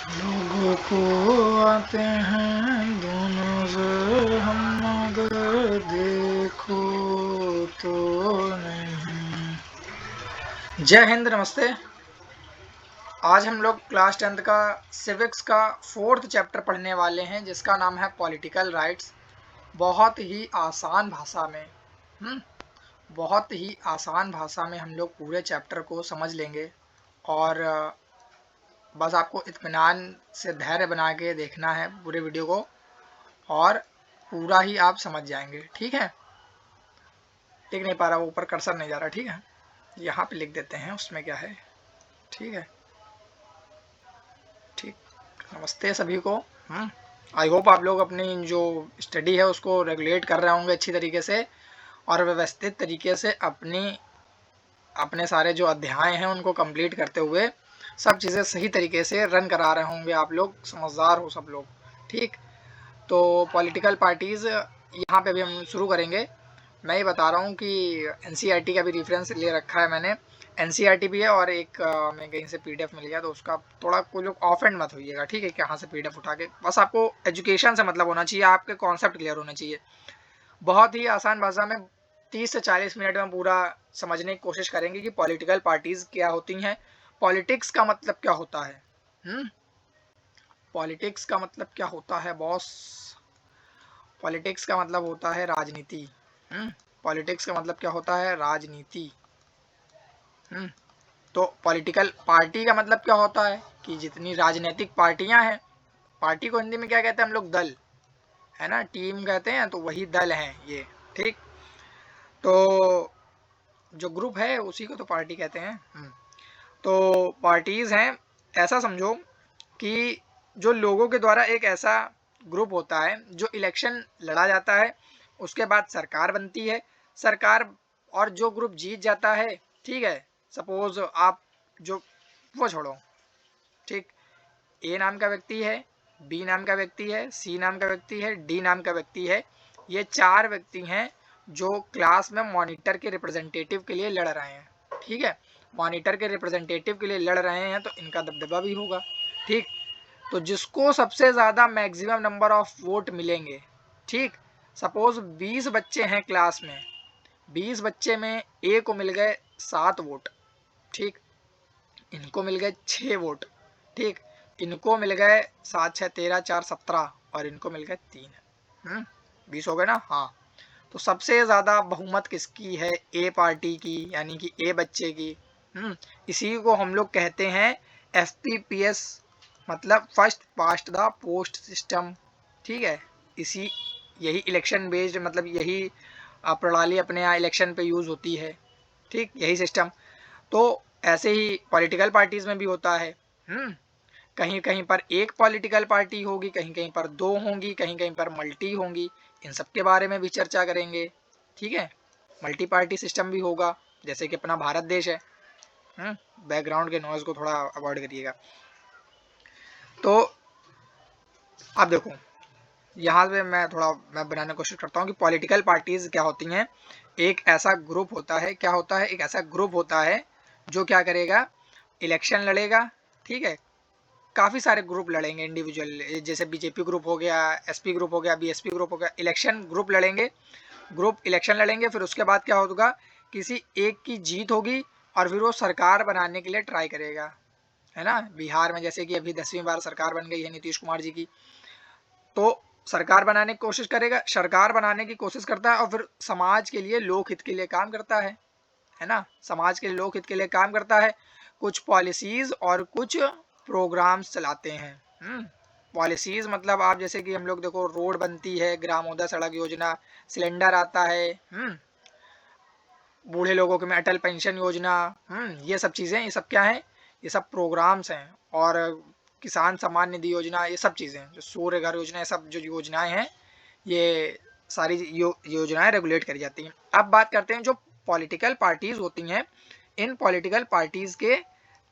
लोगों को आते हैं दोनों से हम मगर देखो तो नहीं। जय हिंद, नमस्ते। आज हम लोग क्लास 10th का सिविक्स का 4th चैप्टर पढ़ने वाले हैं, जिसका नाम है पॉलिटिकल राइट्स। बहुत ही आसान भाषा में बहुत ही आसान भाषा में हम लोग पूरे चैप्टर को समझ लेंगे और बस आपको इत्मीनान से धैर्य बना के देखना है पूरे वीडियो को और पूरा ही आप समझ जाएंगे। ठीक है, लिख नहीं पा रहा, वो ऊपर कर्सर नहीं जा रहा। ठीक है, यहाँ पे लिख देते हैं, उसमें क्या है। ठीक है, ठीक। नमस्ते सभी को। आई होप आप लोग अपनी जो स्टडी है उसको रेगुलेट कर रहे होंगे अच्छी तरीके से और व्यवस्थित तरीके से अपने सारे जो अध्याय हैं उनको कंप्लीट करते हुए सब चीज़ें सही तरीके से रन करा रहे होंगे। आप लोग समझदार हो सब लोग। ठीक, तो पॉलिटिकल पार्टीज़ यहाँ पे भी हम शुरू करेंगे। मैं ये बता रहा हूँ कि एनसीईआरटी का भी रेफरेंस ले रखा है मैंने। एनसीईआरटी भी है और एक मैं कहीं से पीडीएफ मिल गया, तो उसका थोड़ा कोई लोग ऑफ एंड मत होइएगा। ठीक है, कहाँ से पीडीएफ उठा के, बस आपको एजुकेशन से मतलब होना चाहिए, आपके कॉन्सेप्ट क्लियर होने चाहिए। बहुत ही आसान भाषा में 30 से 40 मिनट में पूरा समझने की कोशिश करेंगे कि पॉलिटिकल पार्टीज क्या होती हैं, पॉलिटिक्स का मतलब क्या होता है। पॉलिटिक्स का मतलब क्या होता है बॉस? पॉलिटिक्स का मतलब होता है राजनीति। पॉलिटिक्स का मतलब क्या होता है? राजनीति। तो पॉलिटिकल पार्टी का मतलब क्या होता है कि जितनी राजनीतिक पार्टियां हैं, पार्टी को हिंदी में क्या कहते हैं हम लोग? दल, है ना, टीम कहते हैं, तो वही दल हैं ये। ठीक, तो जो ग्रुप है उसी को तो पार्टी कहते हैं। तो पार्टीज हैं, ऐसा समझो कि जो लोगों के द्वारा एक ऐसा ग्रुप होता है जो इलेक्शन लड़ा जाता है, उसके बाद सरकार बनती है। सरकार और जो ग्रुप जीत जाता है, ठीक है, सपोज आप जो वो छोड़ो, ठीक, ए नाम का व्यक्ति है, बी नाम का व्यक्ति है, सी नाम का व्यक्ति है, डी नाम का व्यक्ति है। ये 4 व्यक्ति हैं जो क्लास में मॉनिटर के रिप्रेजेंटेटिव के लिए लड़ रहे हैं। ठीक है, मॉनिटर के रिप्रेजेंटेटिव के लिए लड़ रहे हैं, तो इनका दबदबा भी होगा। ठीक, तो जिसको सबसे ज़्यादा मैक्सिमम नंबर ऑफ वोट मिलेंगे, ठीक, सपोज 20 बच्चे हैं क्लास में, 20 बच्चे में ए को मिल गए 7 वोट, ठीक, इनको मिल गए 6 वोट, ठीक, इनको मिल गए 7 6 13 4 17 और इनको मिल गए 3। 20 हो गए ना। हाँ, तो सबसे ज़्यादा बहुमत किसकी है? ए पार्टी की, यानी कि ए बच्चे की। इसी को हम लोग कहते हैं FPPS, मतलब first past the post system. ठीक है, इसी यही इलेक्शन बेस्ड, मतलब यही प्रणाली अपने यहाँ इलेक्शन पे यूज़ होती है। ठीक, यही सिस्टम। तो ऐसे ही पॉलिटिकल पार्टीज में भी होता है। कहीं कहीं पर एक पॉलिटिकल पार्टी होगी, कहीं कहीं पर 2 होंगी, कहीं कहीं पर मल्टी होंगी। इन सब के बारे में भी चर्चा करेंगे। ठीक है, मल्टी पार्टी सिस्टम भी होगा, जैसे कि अपना भारत देश है। बैकग्राउंड के नॉइज को थोड़ा अवॉइड करिएगा। तो अब देखो, यहाँ पे मैं बनाने की कोशिश करता हूँ कि पॉलिटिकल पार्टीज क्या होती हैं। एक ऐसा ग्रुप होता है, क्या होता है? एक ऐसा ग्रुप होता है जो क्या करेगा? इलेक्शन लड़ेगा। ठीक है, काफ़ी सारे ग्रुप लड़ेंगे इंडिविजुअल, जैसे बीजेपी ग्रुप हो गया, एसपी ग्रुप हो गया, बीएसपी ग्रुप हो गया। इलेक्शन ग्रुप लड़ेंगे, ग्रुप इलेक्शन लड़ेंगे, फिर उसके बाद क्या होगा? किसी एक की जीत होगी और फिर वो सरकार बनाने के लिए ट्राई करेगा, है ना। बिहार में जैसे कि अभी 10वीं बार सरकार बन गई है नीतीश कुमार जी की, तो सरकार बनाने की कोशिश करेगा, सरकार बनाने की कोशिश करता है और फिर समाज के लिए, लोक हित के लिए काम करता है ना, समाज के लोक हित के लिए काम करता है। कुछ पॉलिसीज और कुछ प्रोग्राम्स चलाते हैं। पॉलिसीज मतलब आप जैसे कि हम लोग देखो, रोड बनती है, ग्रामोदय सड़क योजना, सिलेंडर आता है, बूढ़े लोगों के में अटल पेंशन योजना, ये सब चीज़ें, ये सब क्या है? ये सब प्रोग्राम्स हैं। और किसान सम्मान निधि योजना, ये सब चीज़ें, जो सूर्य घर योजना, ये सब जो योजनाएं हैं, ये सारी योजनाएं रेगुलेट करी जाती हैं। अब बात करते हैं जो पॉलिटिकल पार्टीज होती हैं। इन पॉलिटिकल पार्टीज के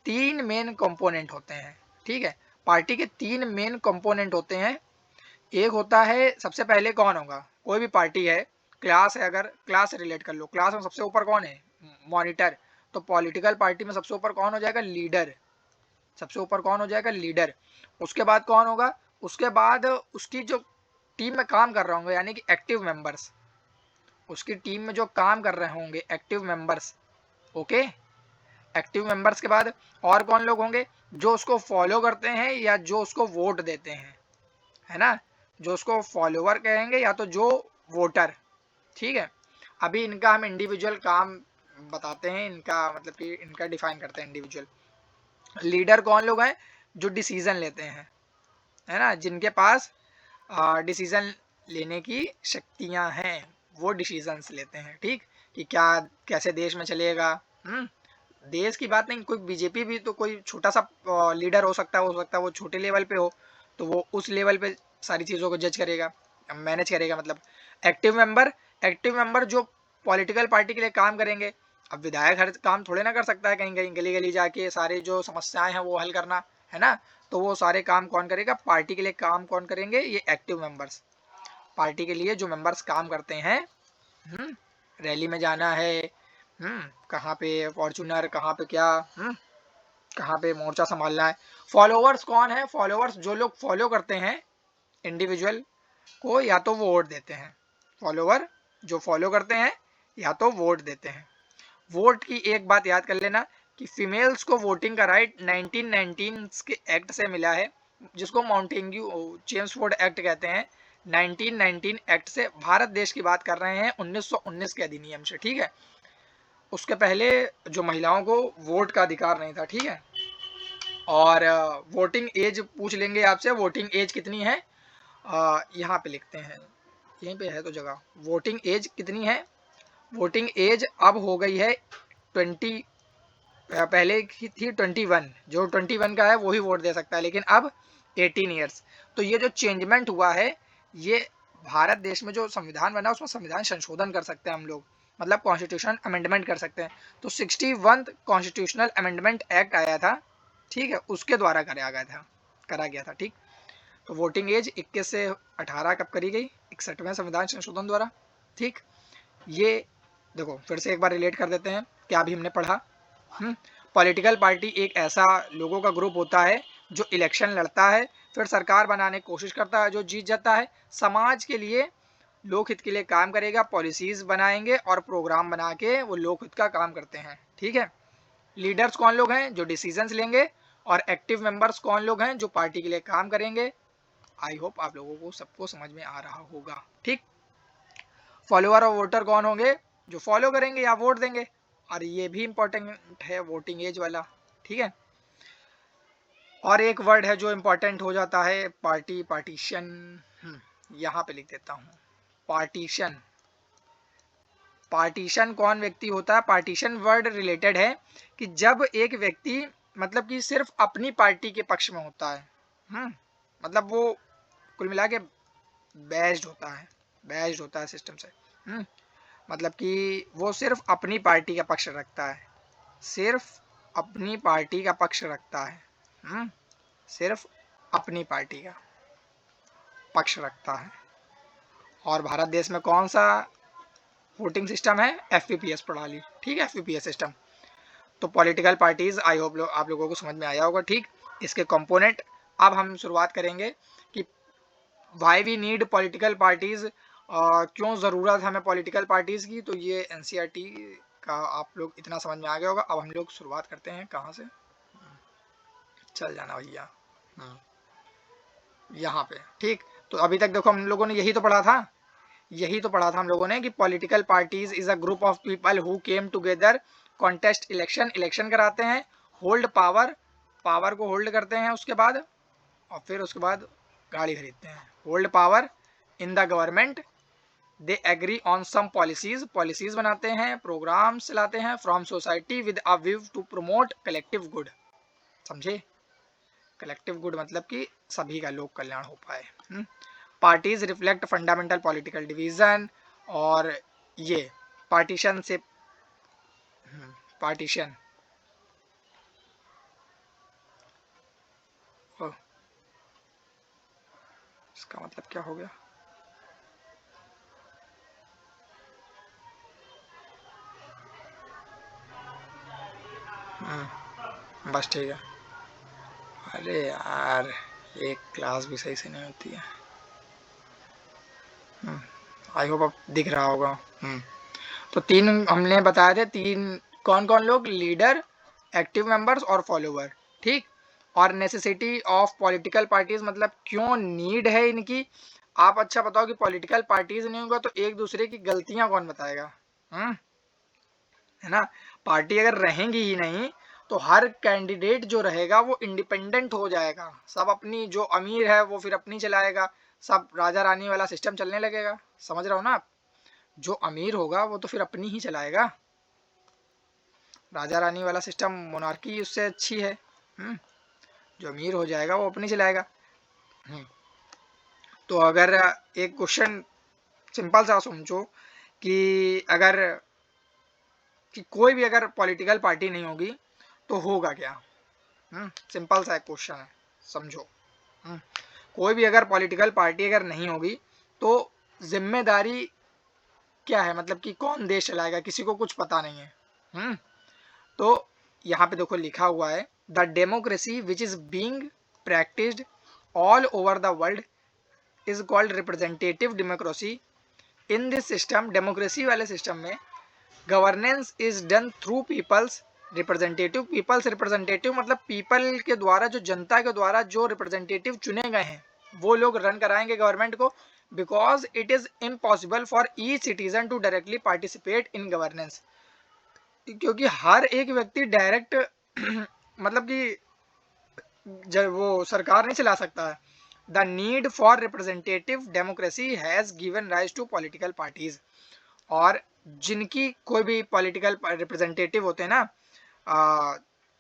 3 मेन कंपोनेंट होते हैं। ठीक है, पार्टी के 3 मेन कंपोनेंट होते हैं। एक होता है, सबसे पहले कौन होगा? कोई भी पार्टी है, क्लास है, अगर क्लास से रिलेट कर लो, क्लास में सबसे ऊपर कौन है? मॉनिटर। तो पॉलिटिकल पार्टी में सबसे ऊपर कौन हो जाएगा? लीडर। सबसे ऊपर कौन हो जाएगा? लीडर। उसके बाद कौन होगा? उसके बाद उसकी जो टीम में काम कर रहे होंगे यानी कि एक्टिव मेंबर्स, उसकी टीम में जो काम कर रहे होंगे active members. Okay, active members के बाद और कौन लोग होंगे? जो उसको फॉलो करते हैं या जो उसको वोट देते हैं, है ना, जो उसको फॉलोवर कहेंगे या तो जो वोटर। ठीक है, अभी इनका हम इंडिविजुअल काम बताते हैं, इनका मतलब कि इनका डिफाइन करते हैं इंडिविजुअल। लीडर कौन लोग हैं? जो डिसीजन लेते हैं, है ना, जिनके पास डिसीजन लेने की शक्तियां हैं, वो डिसीजंस लेते हैं। ठीक, कि क्या कैसे देश में चलेगा। देश की बात नहीं, कोई बीजेपी भी तो कोई छोटा सा लीडर हो सकता है वो छोटे लेवल पे हो, तो वो उस लेवल पे सारी चीज़ों को जज करेगा, मैनेज करेगा। मतलब एक्टिव मेंबर जो पॉलिटिकल पार्टी के लिए काम करेंगे। अब विधायक हर काम थोड़े ना कर सकता है, कहीं कहीं गली गली जाके सारे जो समस्याएं हैं वो हल करना, है ना, तो वो सारे काम कौन करेगा? पार्टी के लिए काम कौन करेंगे? ये एक्टिव मेंबर्स। पार्टी के लिए जो मेंबर्स काम करते हैं, रैली में जाना है, कहाँ पे फॉर्चूनर, कहाँ पे क्या, कहाँ पे मोर्चा संभालना है। फॉलोअर्स कौन है? फॉलोअर्स जो लोग फॉलो करते हैं इंडिविजुअल को या तो वो वोट देते हैं। फॉलोअर जो फॉलो करते हैं या तो वोट देते हैं। वोट की एक बात याद कर लेना कि फीमेल्स को वोटिंग का राइट 1919 के एक्ट से मिला है, जिसको माउंटेन्यू चेम्सफोर्ड एक्ट कहते हैं। 1919 एक्ट से, भारत देश की बात कर रहे हैं 1919 के अधिनियम से। ठीक है, उसके पहले जो महिलाओं को वोट का अधिकार नहीं था। ठीक है, और वोटिंग एज पूछ लेंगे आपसे, वोटिंग एज कितनी है? यहाँ पे लिखते हैं, यहीं पे है तो जगह, वोटिंग एज कितनी है? वोटिंग एज अब हो गई है 20, पहले की थी 21, जो 21 का है वो ही वोट दे सकता है, लेकिन अब 18 ईयर्स। तो ये जो चेंजमेंट हुआ है, ये भारत देश में जो संविधान बना उसमें संविधान संशोधन कर सकते हैं हम लोग, मतलब कॉन्स्टिट्यूशन अमेंडमेंट कर सकते हैं। तो 61 कॉन्स्टिट्यूशनल अमेंडमेंट एक्ट आया था, ठीक है, उसके द्वारा करा गया था। ठीक, तो वोटिंग एज 21 से 18 कब करी गई? 61वें संविधान संशोधन द्वारा। ठीक, ये देखो फिर से एक बार रिलेट कर देते हैं, क्या अभी हमने पढ़ा। पॉलिटिकल पार्टी एक ऐसा लोगों का ग्रुप होता है जो इलेक्शन लड़ता है, फिर सरकार बनाने की कोशिश करता है, जो जीत जाता है समाज के लिए, लोकहित के लिए काम करेगा, पॉलिसीज बनाएंगे और प्रोग्राम बना के वो लोकहित का काम करते हैं। ठीक है, लीडर्स कौन लोग हैं? जो डिसीजंस लेंगे, और एक्टिव मेंबर्स कौन लोग हैं? जो पार्टी के लिए काम करेंगे। आई होप आप लोगों को सबको समझ में आ रहा होगा। ठीक, फॉलोअर और वोटर कौन होंगे? जो फॉलो करेंगे या वोट देंगे। और ये भी इंपॉर्टेंट है वोटिंग एज वाला। ठीक है, और एक वर्ड है जो इंपॉर्टेंट हो जाता है, पार्टी, पार्टीशन। यहाँ पे लिख देता हूँ, पार्टीशन। पार्टीशन कौन व्यक्ति होता है? पार्टीशन वर्ड रिलेटेड है कि जब एक व्यक्ति मतलब कि सिर्फ अपनी पार्टी के पक्ष में होता है, मतलब वो कुल मिला के बैज्ड होता है सिस्टम से। मतलब कि वो सिर्फ अपनी पार्टी का पक्ष रखता है, सिर्फ अपनी पार्टी का पक्ष रखता है, सिर्फ अपनी पार्टी का पक्ष रखता है। और भारत देश में कौन सा वोटिंग सिस्टम है? एफपीपीएस प्रणाली। ठीक है, एफपीपीएस सिस्टम। तो पॉलिटिकल पार्टीज, आई होप आप लोगों को समझ में आया होगा। ठीक, इसके कंपोनेंट अब हम शुरुआत करेंगे कि why we need political parties, क्यों ज़रूरत है हमें पॉलिटिकल पार्टीज़ की। तो ये एनसीईआरटी का आप लोग इतना समझ में आ गया होगा। अब हम लोग शुरुआत करते हैं, कहाँ से चल जाना भैया, यहाँ पे। ठीक, तो अभी तक देखो हम लोगों ने यही तो पढ़ा था हम लोगों ने कि political parties is a group of people who came together, contest election कराते हैं, होल्ड पावर को होल्ड करते हैं उसके बाद, और फिर उसके बाद गाड़ी खरीदते हैं। Hold power in the government, they agree on some policies बनाते हैं, प्रोग्राम्स चलाते हैं, from society with a view to promote collective good. समझे? कलेक्टिव गुड मतलब कि सभी का लोक कल्याण हो पाए। Parties reflect fundamental political division, और ये पार्टीशन से पार्टीशन इसका मतलब क्या हो गया? बस ठीक है। अरे यार एक क्लास भी सही से नहीं होती है। आई होप अब दिख रहा होगा। तो तीन हमने बताए थे, तीन कौन कौन लोग, लीडर, एक्टिव मेंबर्स और फॉलोवर, ठीक। और नेसेसिटी ऑफ पॉलिटिकल पार्टीज मतलब क्यों नीड है इनकी। आप अच्छा बताओ कि पॉलिटिकल पार्टीज नहीं होगा तो एक दूसरे की गलतियां कौन बताएगा, है ना। पार्टी अगर रहेंगी ही नहीं तो हर कैंडिडेट जो रहेगा वो इंडिपेंडेंट हो जाएगा, सब अपनी, जो अमीर है वो फिर अपनी चलाएगा, सब राजा रानी वाला सिस्टम चलने लगेगा। समझ रहे हो ना आप, जो अमीर होगा वो तो फिर अपनी ही चलाएगा, राजा रानी वाला सिस्टम, मोनार्की उससे अच्छी है। जो अमीर हो जाएगा वो अपनी चलाएगा। तो अगर एक क्वेश्चन सिंपल सा समझो कि अगर कि कोई भी अगर पॉलिटिकल पार्टी नहीं होगी तो होगा क्या। सिंपल सा एक क्वेश्चन है, समझो। कोई भी अगर पॉलिटिकल पार्टी अगर नहीं होगी तो जिम्मेदारी क्या है, मतलब कि कौन देश चलाएगा, किसी को कुछ पता नहीं है। तो यहाँ पे देखो लिखा हुआ है, the democracy which is being practised all over the world is called representative democracy. In this system, democracy वाले सिस्टम में governance is done through peoples representative. Peoples representative मतलब पीपल के द्वारा, जो जनता के द्वारा जो रिप्रेजेंटेटिव चुने गए हैं वो लोग रन कराएंगे गवर्नमेंट को। Because it is impossible for each citizen to directly participate in governance, क्योंकि हर एक व्यक्ति डायरेक्ट मतलब कि जब वो सरकार नहीं चला सकता है। The need for representative democracy has given rise to political parties. और जिनकी कोई भी पॉलिटिकल रिप्रेजेंटेटिव होते हैं ना,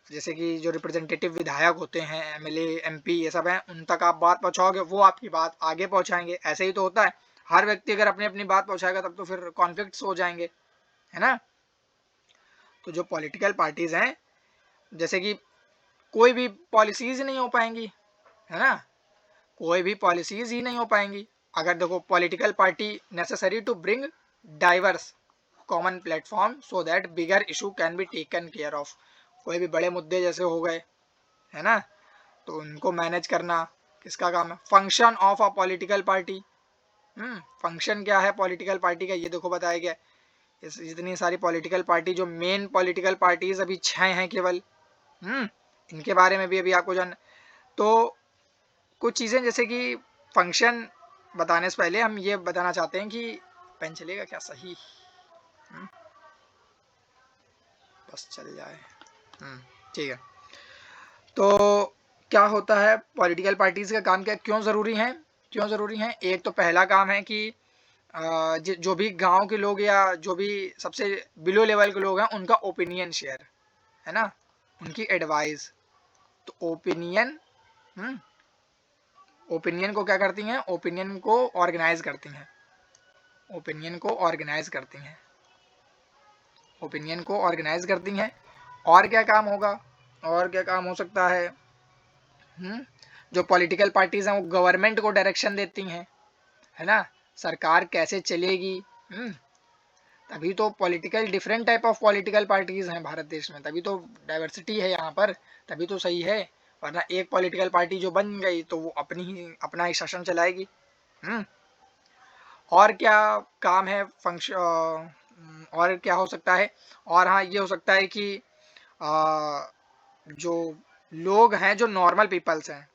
जैसे कि जो रिप्रेजेंटेटिव विधायक होते हैं, एमएलए, एमपी, ये सब हैं, उन तक आप बात पहुंचाओगे, वो आपकी बात आगे पहुंचाएंगे। ऐसे ही तो होता है, हर व्यक्ति अगर अपनी अपनी बात पहुंचाएगा तब तो फिर कॉन्फ्लिक्ट्स हो जाएंगे, है ना। तो जो पॉलिटिकल पार्टीज हैं, जैसे कि कोई भी पॉलिसीज नहीं हो पाएंगी, है ना, कोई भी पॉलिसीज ही नहीं हो पाएंगी अगर देखो political party necessary to bring diverse common platform so that bigger issue can be taken care of. कोई भी बड़े मुद्दे जैसे हो गए, है ना, तो उनको मैनेज करना किसका काम है। Function of a political party, function क्या है पॉलिटिकल पार्टी का, ये देखो बताया गया। जितनी सारी पॉलिटिकल पार्टी, जो मेन पॉलिटिकल पार्टीज अभी 6 हैं केवल, इनके बारे में भी अभी आपको जान। तो कुछ चीज़ें जैसे कि फंक्शन बताने से पहले हम ये बताना चाहते हैं कि पेन चलेगा क्या, सही, बस चल जाए, ठीक है। तो क्या होता है पॉलिटिकल पार्टीज का काम, क्या, क्यों ज़रूरी है, क्यों ज़रूरी है। एक तो पहला काम है कि जो भी गांव के लोग या जो भी सबसे बिलो लेवल के लोग हैं उनका ओपिनियन शेयर, है ना, उनकी एडवाइस। तो ओपिनियन, ओपिनियन को क्या करती हैं, ओपिनियन को ऑर्गेनाइज करती हैं, ओपिनियन को ऑर्गेनाइज करती हैं, ओपिनियन को ऑर्गेनाइज करती हैं। और क्या काम होगा, और क्या काम हो सकता है। जो पॉलिटिकल पार्टीज हैं वो गवर्नमेंट को डायरेक्शन देती हैं, है ना, सरकार कैसे चलेगी। तभी तो political, different type of political parties हैं भारत देश में, तभी तो डाइवर्सिटी है यहाँ पर, तभी तो सही है। वरना एक पॉलिटिकल पार्टी जो बन गई तो वो अपना ही शासन चलाएगी। और क्या काम है फंक्शन, और क्या हो सकता है। और हाँ, ये हो सकता है कि जो लोग हैं, जो नॉर्मल पीपल्स हैं,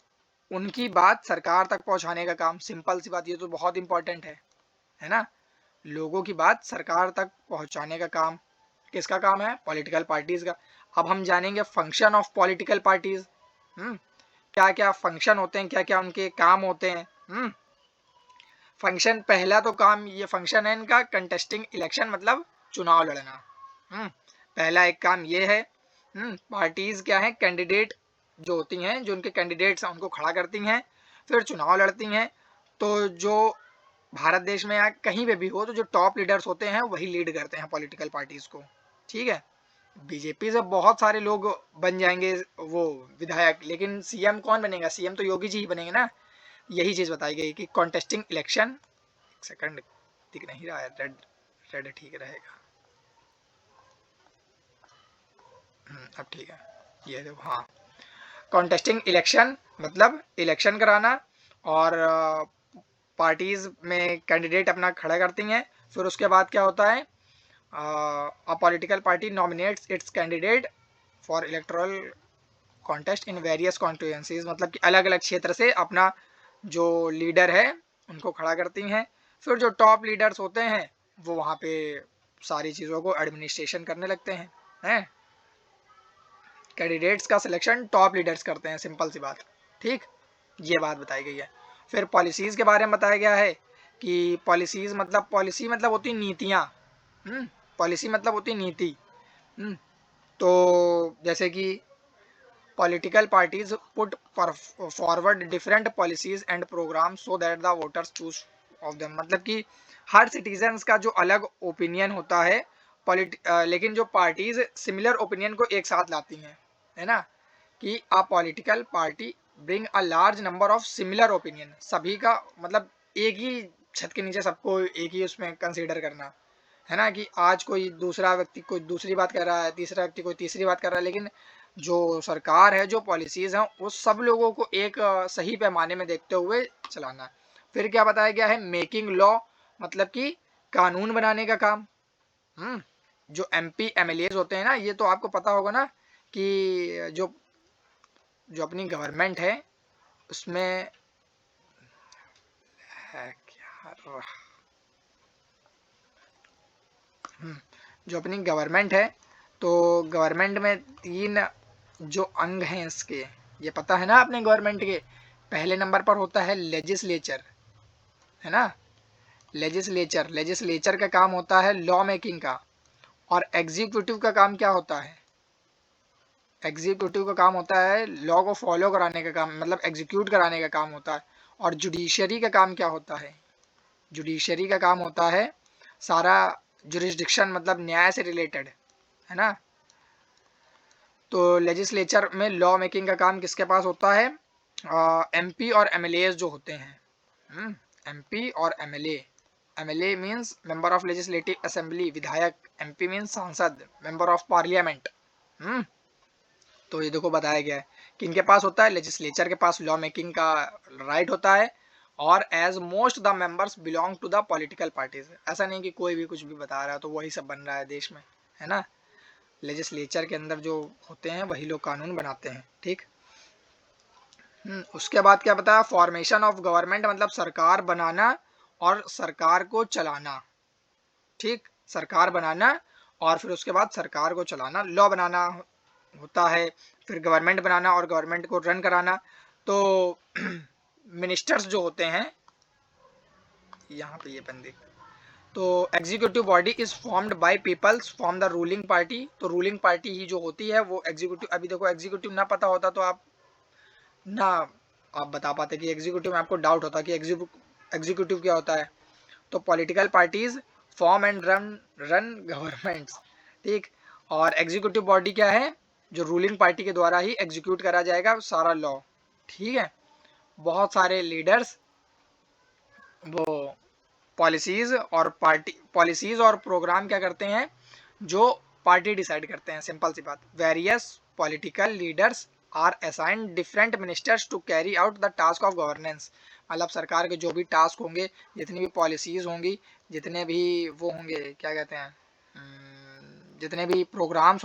उनकी बात सरकार तक पहुंचाने का काम। सिंपल सी बात, ये तो बहुत इंपॉर्टेंट है ना। लोगों की बात सरकार तक पहुंचाने का काम किसका काम है, पॉलिटिकल पार्टीज का। अब हम जानेंगे फंक्शन ऑफ पॉलिटिकल पार्टीज, क्या क्या फंक्शन होते हैं, क्या क्या उनके काम होते हैं। फंक्शन, पहला तो काम ये फंक्शन है इनका, कंटेस्टिंग इलेक्शन मतलब चुनाव लड़ना। पहला एक काम ये है। पार्टीज क्या है, कैंडिडेट जो होती हैं, जो उनके कैंडिडेट्स हैं उनको खड़ा करती हैं, फिर चुनाव लड़ती हैं। तो जो भारत देश में या कहीं पे भी हो, तो जो टॉप लीडर्स होते हैं वही लीड करते हैं पॉलिटिकल पार्टीज को, ठीक है। बीजेपी से बहुत सारे लोग बन जाएंगे वो विधायक, लेकिन सीएम कौन बनेगा, सीएम तो योगी जी ही बनेंगे ना। यही चीज बताई गई कि कॉन्टेस्टिंग इलेक्शन, एक सेकंड दिख नहीं रहा है, रेड रेड ठीक रहेगा। अब ठीक है, ये देखो, हाँ, कॉन्टेस्टिंग इलेक्शन मतलब इलेक्शन कराना, और पार्टीज में कैंडिडेट अपना खड़ा करती हैं। फिर उसके बाद क्या होता है, a political party nominates it's candidate for electoral contest in various constituencies, मतलब कि अलग अलग क्षेत्र से अपना जो लीडर है उनको खड़ा करती हैं। फिर जो टॉप लीडर्स होते हैं वो वहाँ पे सारी चीज़ों को एडमिनिस्ट्रेशन करने लगते हैं। कैंडिडेट्स का सिलेक्शन टॉप लीडर्स करते हैं, सिंपल सी बात, ठीक, ये बात बताई गई है। फिर पॉलिसीज़ के बारे में बताया गया है कि पॉलिसी मतलब होती नीतियाँ, पॉलिसी मतलब होती नीति। तो जैसे कि political parties put forward different policies and programs so that the voters choose of them, मतलब कि हर सिटीजन्स का जो अलग ओपिनियन होता है लेकिन जो पार्टीज सिमिलर ओपिनियन को एक साथ लाती हैं, है ना, कि a political party bring a large number of similar opinion, सभी का मतलब एक ही छत के नीचे सबको एक ही उसमें कंसीडर करना, है ना, कि आज कोई दूसरा व्यक्ति कोई दूसरी बात कर रहा है, तीसरा व्यक्ति कोई तीसरी बात कर रहा है, लेकिन जो सरकार है, जो पॉलिसीज़ हैं, वो सब लोगों को एक सही पैमाने में देखते हुए चलाना है। फिर क्या बताया गया है, मेकिंग लॉ मतलब कि कानून बनाने का काम। जो MP MLAs होते हैं ना, ये तो आपको पता होगा ना कि जो अपनी गवर्नमेंट है उसमें है क्या, जो अपनी गवर्नमेंट है, तो गवर्नमेंट में 3 जो अंग हैं इसके, ये पता है ना अपने गवर्नमेंट के, पहले नंबर पर होता है लेजिस्लेचर, है ना, लेजिस्लेचर का काम होता है लॉ मेकिंग का, और एग्जीक्यूटिव का काम क्या होता है, एग्जीक्यूटिव का काम होता है लॉ को फॉलो कराने का काम, मतलब एग्जीक्यूट कराने का काम होता है। और जुडिशरी का काम क्या होता है, जुडिशरी का काम होता है सारा जुरिस्डिक्शन मतलब न्याय से रिलेटेड, है ना। तो लेजिस्लेचर में लॉ मेकिंग का काम किसके पास होता है, MP और MLAs जो होते हैं, MP और MLA means member of legislative assembly, विधायक, MP मीन्स सांसद, मेंबर ऑफ पार्लियामेंट। तो ये देखो बताया गया है कि इनके पास होता है, लेजिस्लेचर के पास लॉ मेकिंग का राइट होता है, और as most the members belong to the political parties, ऐसा नहीं कि कोई भी कुछ भी बता रहा है तो वही सब बन रहा है देश में, है ना, लेजिस्लेचर के अंदर जो होते हैं वही लोग कानून बनाते हैं, ठीक। उसके बाद क्या बताया, फॉर्मेशन ऑफ गवर्नमेंट मतलब सरकार बनाना और सरकार को चलाना, ठीक, सरकार बनाना और फिर उसके बाद सरकार को चलाना, लॉ बनाना होता है, फिर गवर्नमेंट बनाना और गवर्नमेंट को रन कराना। तो मिनिस्टर्स जो होते हैं, यहाँ पे ये बंदे, तो executive body is formed by peoples from the ruling party, तो रूलिंग पार्टी ही जो होती है वो एग्जीक्यूटिव, अभी देखो एग्जीक्यूटिव ना पता होता तो आप ना आप बता पाते कि एग्जीक्यूटिव में आपको डाउट होता कि एग्जीक्यूटिव क्या होता है। तो political parties form and run governments, ठीक, और एग्जीक्यूटिव बॉडी क्या है, जो रूलिंग पार्टी के द्वारा ही एग्जीक्यूट करा जाएगा सारा लॉ, ठीक है। बहुत सारे लीडर्स वो पॉलिसीज और प्रोग्राम क्या करते हैं, जो पार्टी डिसाइड करते हैं, सिंपल सी बात। Various political leaders are assigned different ministers to carry out the task of governance, मतलब सरकार के जो भी टास्क होंगे, जितनी भी पॉलिसीज होंगी, जितने भी वो होंगे, क्या कहते हैं, जितने भी प्रोग्राम्स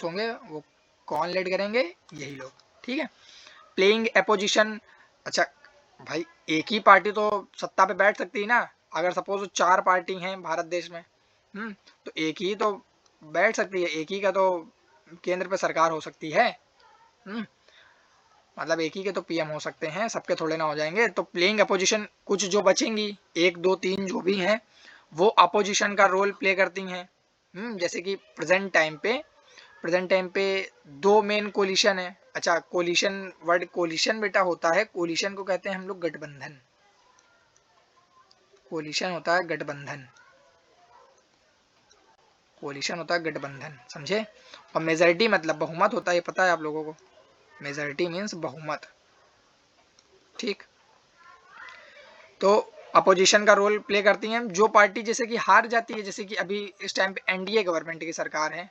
होंगे वो कौन लीड करेंगे, यही लोग, ठीक है। प्लेइंग अपोजिशन, अच्छा भाई एक ही पार्टी तो सत्ता पे बैठ सकती है ना, अगर सपोज 4 पार्टी हैं भारत देश में, तो एक ही तो बैठ सकती है, एक ही का तो केंद्र पे सरकार हो सकती है, मतलब एक ही के तो PM हो सकते हैं, सबके थोड़े ना हो जाएंगे। तो प्लेइंग अपोजिशन, कुछ जो बचेंगी 1 2 3 जो भी हैं वो अपोजिशन का रोल प्ले करती हैं, जैसे कि प्रेजेंट टाइम पे 2 मेन कोलिशन है। अच्छा, कोलिशन वर्ड कोलिशन बेटा होता है, कोलिशन को कहते हैं हम लोग गठबंधन, कोलिशन होता है गठबंधन, कोलिशन होता है गठबंधन, समझे। और मेजॉरिटी मतलब बहुमत होता है, ये पता है आप लोगों को, मेजॉरिटी मीन्स बहुमत, ठीक। तो अपोजिशन का रोल प्ले करती हैं जो पार्टी जैसे कि हार जाती है, जैसे कि अभी इस टाइम पे NDA गवर्नमेंट की सरकार है,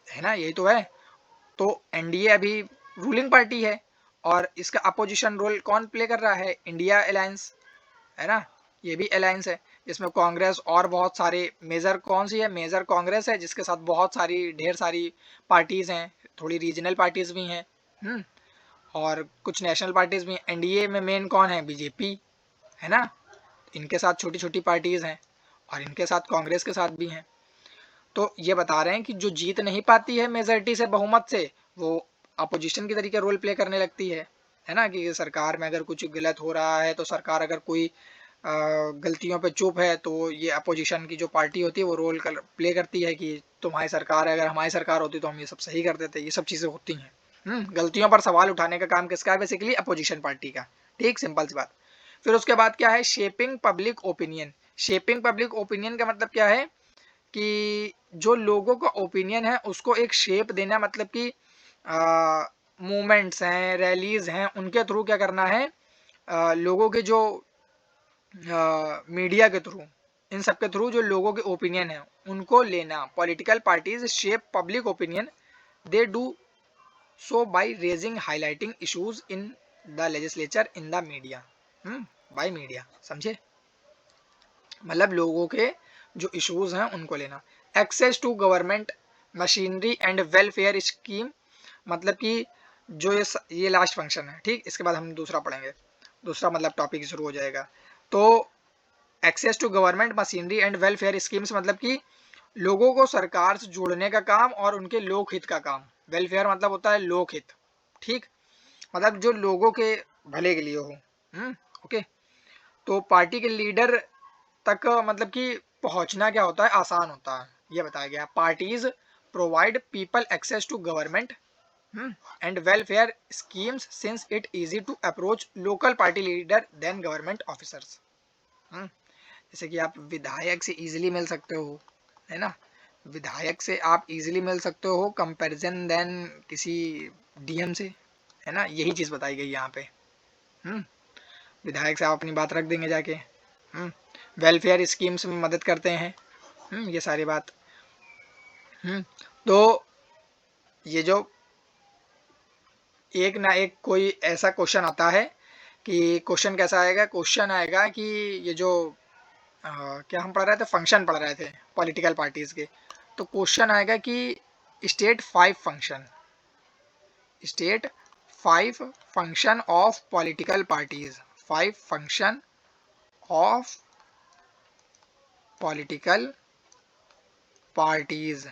है ना, यही तो है। तो एनडीए अभी रूलिंग पार्टी है और इसका अपोजिशन रोल कौन प्ले कर रहा है, इंडिया अलायंस, है ना, ये भी अलायंस है जिसमें कांग्रेस और बहुत सारे, मेजर कौन सी है, मेजर कांग्रेस है जिसके साथ बहुत सारी ढेर सारी पार्टीज हैं, थोड़ी रीजनल पार्टीज भी हैं, और कुछ नेशनल पार्टीज भी हैं। एनडीए में मेन कौन है, बीजेपी, है ना, इनके साथ छोटी छोटी पार्टीज हैं और इनके साथ कांग्रेस के साथ भी हैं। तो ये बता रहे हैं कि जो जीत नहीं पाती है मेजॉरिटी से, बहुमत से, वो अपोजिशन की तरीके रोल प्ले करने लगती है ना, कि सरकार में अगर कुछ गलत हो रहा है तो सरकार अगर कोई गलतियों पे चुप है तो ये अपोजिशन की जो पार्टी होती है वो रोल प्ले करती है कि तुम्हारी सरकार है, अगर हमारी सरकार होती तो हम ये सब सही कर देते। ये सब चीज़ें होती हैं। गलतियों पर सवाल उठाने का काम किसका है, बेसिकली अपोजिशन पार्टी का। ठीक, सिंपल सी बात। फिर उसके बाद क्या है, shaping public opinion. Shaping public opinion का मतलब क्या है कि जो लोगों का ओपिनियन है उसको एक शेप देना, मतलब कि मूवमेंट्स हैं, रैलीज हैं, उनके थ्रू क्या करना है, लोगों के जो मीडिया के थ्रू, इन सब के थ्रू जो लोगों के ओपिनियन है उनको लेना। Political parties shape public opinion, they do so by raising highlighting issues in the legislature in the media, by media, समझे, मतलब लोगों के जो इश्यूज हैं उनको लेना। Access to government machinery and welfare scheme, मतलब कि जो ये लास्ट फंक्शन है, ठीक, इसके बाद हम दूसरा पढ़ेंगे, दूसरा मतलब टॉपिक शुरू हो जाएगा। तो access to government machinery and welfare schemes, मतलब कि लोगों को सरकार से जोड़ने का काम और उनके लोक हित का काम। वेलफेयर मतलब होता है लोक हित, ठीक, मतलब जो लोगों के भले के लिए हो। ओके। तो पार्टी के लीडर तक मतलब कि पहुंचना क्या होता है, आसान होता है, ये बताया गया। Parties provide people access to government and welfare schemes since it easy to approach local party leader then government officers. जैसे कि आप विधायक से इजीली मिल सकते हो, है ना, विधायक से आप इजीली मिल सकते हो कंपैरिजन देन किसी डीएम से, है ना, यही चीज़ बताई गई यहाँ पे। विधायक से आप अपनी बात रख देंगे जाके। वेलफेयर स्कीम्स में मदद करते हैं, ये सारी बात। तो ये जो एक ना एक कोई ऐसा क्वेश्चन आता है कि क्वेश्चन कैसा आएगा, क्वेश्चन आएगा कि ये जो क्या हम पढ़ रहे थे, फंक्शन पढ़ रहे थे पॉलिटिकल पार्टीज के, तो क्वेश्चन आएगा कि state 5 function, state 5 function of political parties, 5 function of political parties,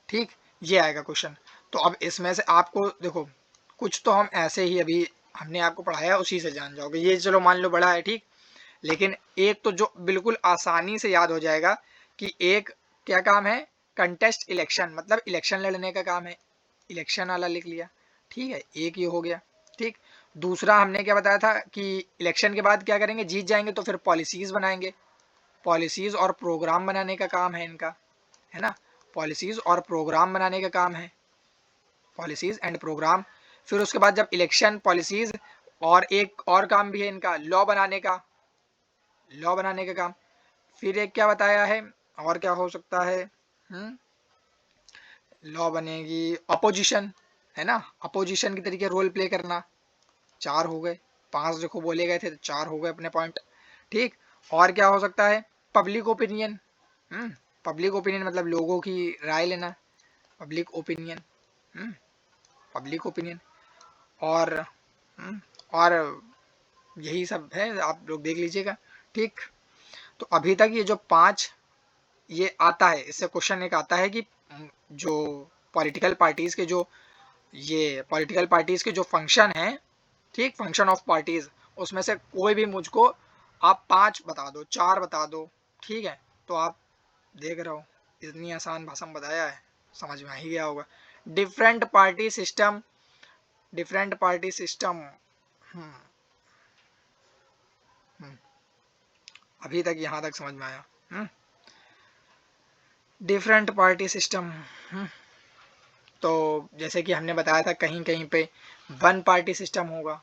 ठीक, ये आएगा क्वेश्चन। तो अब इसमें से आपको देखो, कुछ तो हम ऐसे ही अभी हमने आपको पढ़ाया उसी से जान जाओगे, ये चलो मान लो बड़ा है, ठीक, लेकिन एक तो जो बिल्कुल आसानी से याद हो जाएगा कि एक क्या काम है, कंटेस्ट इलेक्शन, मतलब इलेक्शन लड़ने का काम है, इलेक्शन वाला लिख लिया, ठीक है, एक ये हो गया, ठीक। दूसरा हमने क्या बताया था कि इलेक्शन के बाद क्या करेंगे, जीत जाएंगे तो फिर पॉलिसीज बनाएंगे, पॉलिसीज और प्रोग्राम बनाने का काम है इनका, है ना, पॉलिसीज और प्रोग्राम बनाने का काम है, पॉलिसीज एंड प्रोग्राम। फिर उसके बाद जब इलेक्शन, पॉलिसीज, और एक और काम भी है इनका, लॉ बनाने का, लॉ बनाने का काम। फिर एक क्या बताया है, और क्या हो सकता है, लॉ बनेगी, अपोजिशन, है ना, अपोजिशन की तरीके रोल प्ले करना। 4 हो गए, 5 देखो बोले गए थे तो 4 हो गए अपने पॉइंट, ठीक। और क्या हो सकता है, पब्लिक ओपिनियन, पब्लिक ओपिनियन मतलब लोगों की राय लेना, पब्लिक ओपिनियन, पब्लिक ओपिनियन। और और यही सब है, आप लोग देख लीजिएगा, ठीक। तो अभी तक ये जो 5 ये आता है, इससे क्वेश्चन एक आता है कि जो पॉलिटिकल पार्टीज के जो, ये पॉलिटिकल पार्टीज के जो फंक्शन हैं, ठीक, फंक्शन ऑफ पार्टीज, उसमें से कोई भी मुझको आप 5 बता दो, 4 बता दो, ठीक है, तो आप देख रहे हो इतनी आसान भाषा में बताया है, समझ में आ ही गया होगा। Different party system, different party system, अभी तक यहाँ तक समझ में आया, डिफरेंट पार्टी सिस्टम। तो जैसे कि हमने बताया था कहीं कहीं पे 1 पार्टी सिस्टम होगा,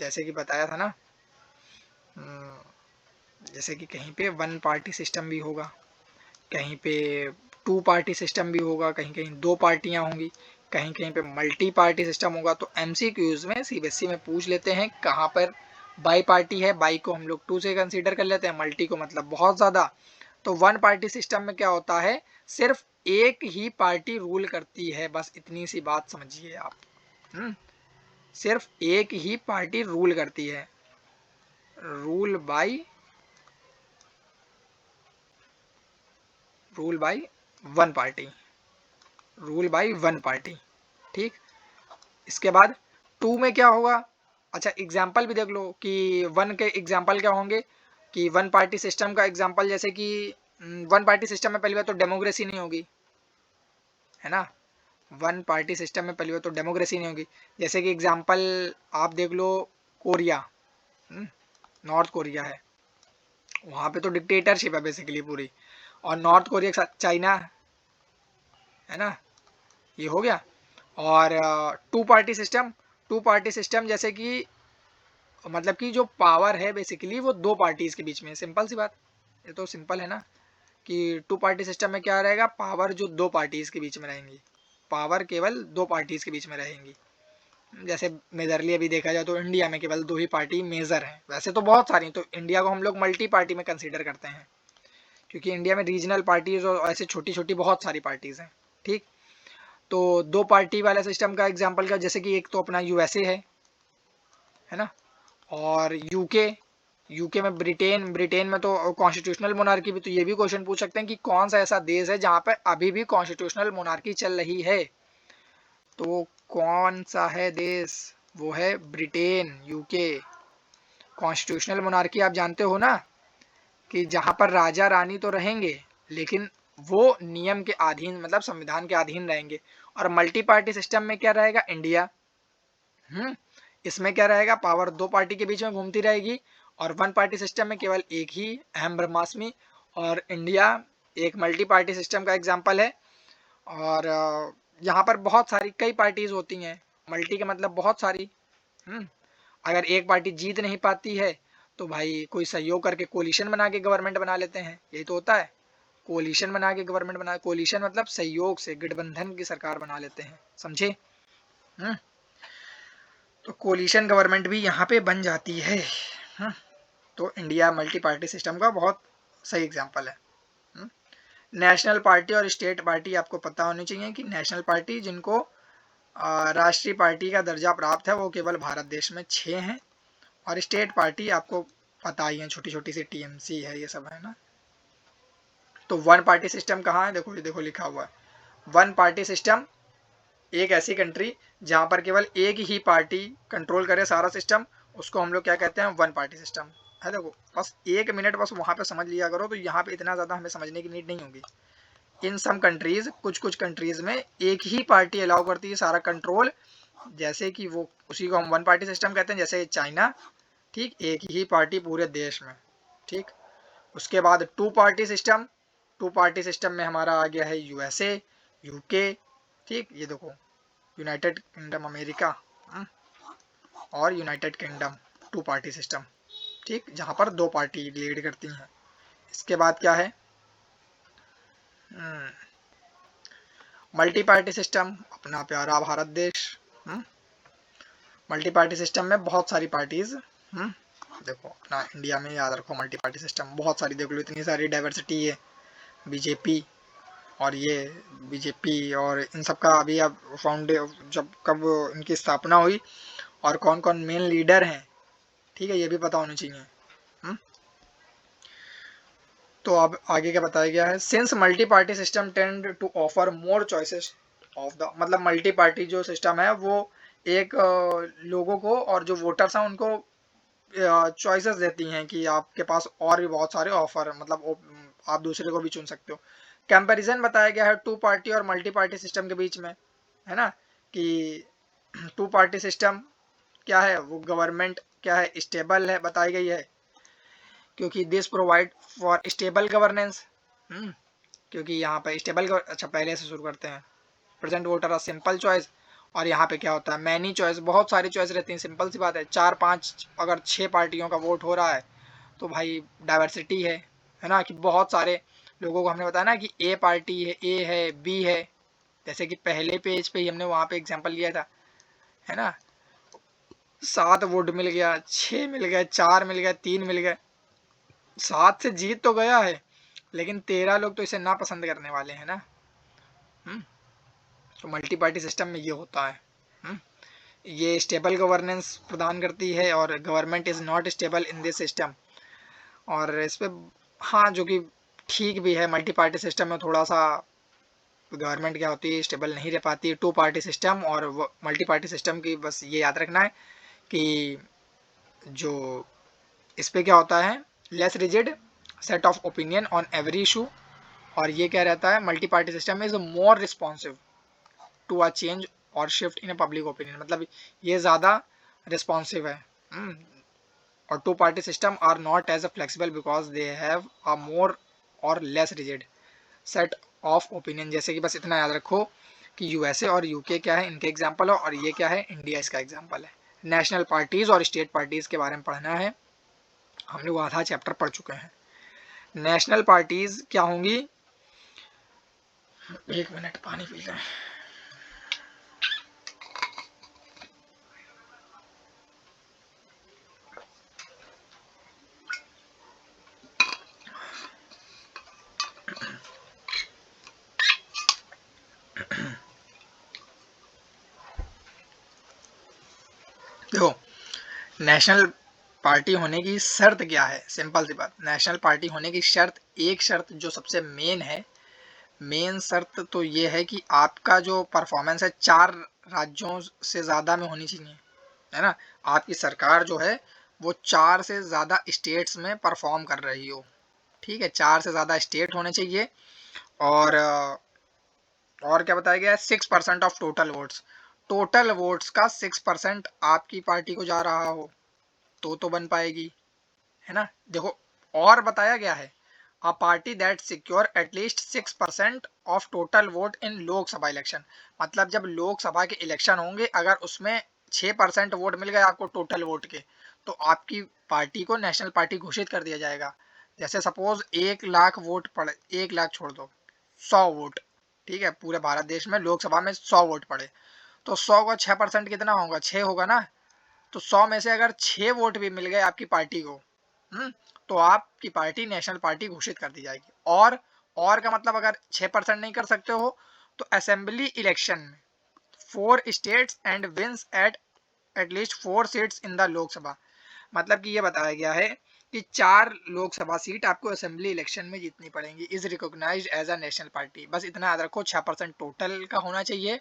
जैसे कि बताया था ना, जैसे कि कहीं पे 1 पार्टी सिस्टम भी होगा, कहीं पे 2 पार्टी सिस्टम भी होगा, कहीं कहीं 2 पार्टियां होंगी, कहीं कहीं पे मल्टी पार्टी सिस्टम होगा। तो MCQs में सीबीएसई में पूछ लेते हैं कहाँ पर बाई पार्टी है। बाई को हम लोग 2 से कंसीडर कर लेते हैं, मल्टी को मतलब बहुत ज़्यादा। तो 1 पार्टी सिस्टम में क्या होता है, सिर्फ एक ही पार्टी रूल करती है, बस इतनी सी बात समझिए आप। सिर्फ एक ही पार्टी रूल करती है, rule by one party, rule by one party. ठीक, इसके बाद 2 में क्या होगा, अच्छा एग्जाम्पल भी देख लो कि 1 के एग्जाम्पल क्या होंगे कि 1 पार्टी सिस्टम का एग्जाम्पल, जैसे कि 1 पार्टी सिस्टम में पहली बात तो डेमोक्रेसी नहीं होगी, है ना। 1 पार्टी सिस्टम में पहली बात तो डेमोक्रेसी नहीं होगी। जैसे कि एग्जाम्पल आप देख लो, कोरिया, नॉर्थ कोरिया है, वहाँ पे तो डिक्टेटरशिप है बेसिकली पूरी, और नॉर्थ कोरिया के साथ चाइना, है ना, ये हो गया। और 2 पार्टी सिस्टम, 2 पार्टी सिस्टम जैसे कि मतलब कि जो पावर है बेसिकली वो 2 पार्टीज के बीच में, सिंपल सी बात, ये तो सिंपल है ना कि 2 पार्टी सिस्टम में क्या रहेगा, पावर जो 2 पार्टीज के बीच में रहेंगी, पावर केवल 2 पार्टीज के बीच में रहेंगी। जैसे मेजरली अभी देखा जाए तो इंडिया में केवल 2 ही पार्टी मेजर हैं, वैसे तो बहुत सारी, तो इंडिया को हम लोग मल्टी पार्टी में कंसीडर करते हैं क्योंकि इंडिया में रीजनल पार्टीज और ऐसे छोटी छोटी बहुत सारी पार्टीज हैं। ठीक, तो 2 पार्टी वाले सिस्टम का एग्जांपल का, जैसे कि एक तो अपना यूएसए है ना, और यूके में ब्रिटेन में तो कॉन्स्टिट्यूशनल मोनार्की भी, तो ये भी क्वेश्चन पूछ सकते हैं कि कौन सा ऐसा देश है जहाँ पे अभी भी कॉन्स्टिट्यूशनल मोनार्की चल रही है, तो कौन सा है देश, वो है ब्रिटेन, यूके। कॉन्स्टिट्यूशनल मोनार्की आप जानते हो ना कि जहाँ पर राजा रानी तो रहेंगे लेकिन वो नियम के अधीन, मतलब संविधान के अधीन रहेंगे। और मल्टी पार्टी सिस्टम में क्या रहेगा, इंडिया, इसमें क्या रहेगा, पावर 2 पार्टी के बीच में घूमती रहेगी, और 1 पार्टी सिस्टम में केवल एक ही अहम ब्रह्मास्मि, और इंडिया एक मल्टी पार्टी सिस्टम का एग्जाम्पल है। और यहाँ पर बहुत सारी कई पार्टीज होती हैं, मल्टी का मतलब बहुत सारी। अगर एक पार्टी जीत नहीं पाती है तो भाई कोई सहयोग करके कोलिशन बना के गवर्नमेंट बना लेते हैं, यही तो होता है, कोलिशन बना के गवर्नमेंट बना, कोलिशन मतलब सहयोग से गठबंधन की सरकार बना लेते हैं, समझे। तो कोलिशन गवर्नमेंट भी यहाँ पे बन जाती है। तो इंडिया मल्टी पार्टी सिस्टम का बहुत सही एग्जांपल है। नेशनल पार्टी और स्टेट पार्टी आपको पता होनी चाहिए कि नेशनल पार्टी जिनको राष्ट्रीय पार्टी का दर्जा प्राप्त है वो केवल भारत देश में 6 हैं, और स्टेट पार्टी आपको पता ही है, छोटी छोटी सी टीएमसी है, ये सब है ना। तो 1 पार्टी सिस्टम कहाँ है, देखो ये देखो लिखा हुआ है 1 पार्टी सिस्टम, एक ऐसी कंट्री जहां पर केवल एक ही पार्टी कंट्रोल करे सारा सिस्टम, उसको हम लोग क्या कहते हैं, 1 पार्टी सिस्टम है। देखो बस 1 मिनट बस वहां पे समझ लिया करो, तो यहाँ पे इतना ज़्यादा हमें समझने की नीड नहीं होगी। इन सम कंट्रीज, कुछ कंट्रीज में एक ही पार्टी अलाउ करती है सारा कंट्रोल, जैसे कि वो उसी को हम 1 पार्टी सिस्टम कहते हैं, जैसे चाइना। ठीक, एक ही पार्टी पूरे देश में। ठीक, उसके बाद 2 पार्टी सिस्टम, 2 पार्टी सिस्टम में हमारा आ गया है यूएसए, यूके। ठीक, ये देखो यूनाइटेड किंगडम अमेरिका और यूनाइटेड किंगडम, 2 पार्टी सिस्टम। ठीक, जहां पर 2 पार्टी लीड करती हैं। इसके बाद क्या है, मल्टी पार्टी सिस्टम, अपना प्यारा भारत देश। मल्टी पार्टी सिस्टम में बहुत सारी पार्टीज, देखो अपना इंडिया में याद रखो मल्टी पार्टी सिस्टम बहुत सारी, देख लो इतनी सारी डाइवर्सिटी है। बीजेपी और ये बीजेपी और इन सब का अभी अब जब कब इनकी स्थापना हुई और कौन कौन मेन लीडर हैं, ठीक है, ये भी पता होना चाहिए। तो अब आगे क्या बताया गया है, since multi party system tend to offer more choices of the, मतलब मल्टी पार्टी जो सिस्टम है वो एक लोगों को और जो वोटर्स हैं उनको चॉइसेस देती हैं कि आपके पास और भी बहुत सारे ऑफर, मतलब आप दूसरे को भी चुन सकते हो। कंपैरिजन बताया गया है 2 पार्टी और मल्टी पार्टी सिस्टम के बीच में, है ना, कि 2 पार्टी सिस्टम क्या है, वो गवर्नमेंट क्या है, स्टेबल है, बताई गई है, क्योंकि this provide for stable governance. क्योंकि यहाँ पे स्टेबल, अच्छा पहले से शुरू करते हैं, प्रेजेंट वोटर आ सिंपल चॉइस, और यहाँ पे क्या होता है, मैनी चॉइस, बहुत सारी चॉइस रहती हैं। सिंपल सी बात है, 4-5 अगर 6 पार्टियों का वोट हो रहा है तो भाई डाइवर्सिटी है ना, कि बहुत सारे लोगों को हमने बताया ना कि ए पार्टी है, ए है, बी है, जैसे कि पहले पेज पे ही हमने वहां पे एग्जांपल लिया था, है ना, 7 वोट मिल गया, 6 मिल गए, 4 मिल गए, 3 मिल गए, 7 से जीत तो गया है, लेकिन 13 लोग तो इसे ना पसंद करने वाले हैं ना। तो मल्टी पार्टी सिस्टम में ये होता है। ये स्टेबल गवर्नेंस प्रदान करती है और government is not stable in this system. और इस पे हाँ, जो कि ठीक भी है, मल्टी पार्टी सिस्टम में थोड़ा सा गवर्नमेंट क्या होती है, स्टेबल नहीं रह पाती। 2 पार्टी सिस्टम और मल्टी पार्टी सिस्टम की बस ये याद रखना है कि जो इस पे क्या होता है, less rigid set of opinion on every issue, और ये क्या रहता है, multi party system is more responsive to a change और शिफ्ट इन पब्लिक ओपिनियन, मतलब ये ज़्यादा रिस्पॉन्सिव है। और 2 party system are not as flexible because they have a more और less rigid set of opinion. जैसे कि बस इतना याद रखो कि यूएसए और यूके क्या है, इनके एग्जाम्पल है, और ये क्या है, इंडिया इसका एग्जाम्पल है। नेशनल पार्टीज और स्टेट पार्टीज के बारे में पढ़ना है, हम लोग आधा चैप्टर पढ़ चुके हैं। नेशनल पार्टीज क्या होंगी, 1 मिनट पानी पी लें। देखो, नेशनल पार्टी होने की शर्त क्या है, सिंपल सी बात, नेशनल पार्टी होने की शर्त, एक शर्त जो सबसे मेन है, मेन शर्त तो ये है कि आपका जो परफॉर्मेंस है 4 राज्यों से ज़्यादा में होनी चाहिए, है ना। आपकी सरकार जो है वो 4 से ज़्यादा स्टेट्स में परफॉर्म कर रही हो, ठीक है, 4 से ज़्यादा स्टेट होने चाहिए। और क्या बताया गया है, 6% of total votes, total votes का 6% आपकी पार्टी को जा रहा हो तो बन पाएगी, है ना। देखो, और बताया गया है, a party that secure at least 6% of total vote in Lok Sabha election, मतलब जब लोकसभा के इलेक्शन होंगे, अगर उसमें 6% वोट मिल गए आपको टोटल वोट के, तो आपकी पार्टी को नेशनल पार्टी घोषित कर दिया जाएगा। जैसे सपोज 1 लाख वोट पड़े, 1 लाख छोड़ दो, 100 वोट, ठीक है, पूरे भारत देश में लोकसभा में 100 वोट पड़े, तो 100 का 6% कितना होगा, 6 होगा ना। तो 100 में से अगर 6 वोट भी मिल गए आपकी पार्टी को, तो आपकी पार्टी नेशनल पार्टी घोषित कर दी जाएगी। और का मतलब अगर 6% नहीं कर सकते हो तो असेंबली इलेक्शन में 4 states and wins at least 4 seats in the Lok Sabha, मतलब कि ये बताया गया है कि 4 लोकसभा सीट आपको असेंबली इलेक्शन में जीतनी पड़ेंगी, is recognised as a national party. बस इतना याद रखो, 6% टोटल का होना चाहिए।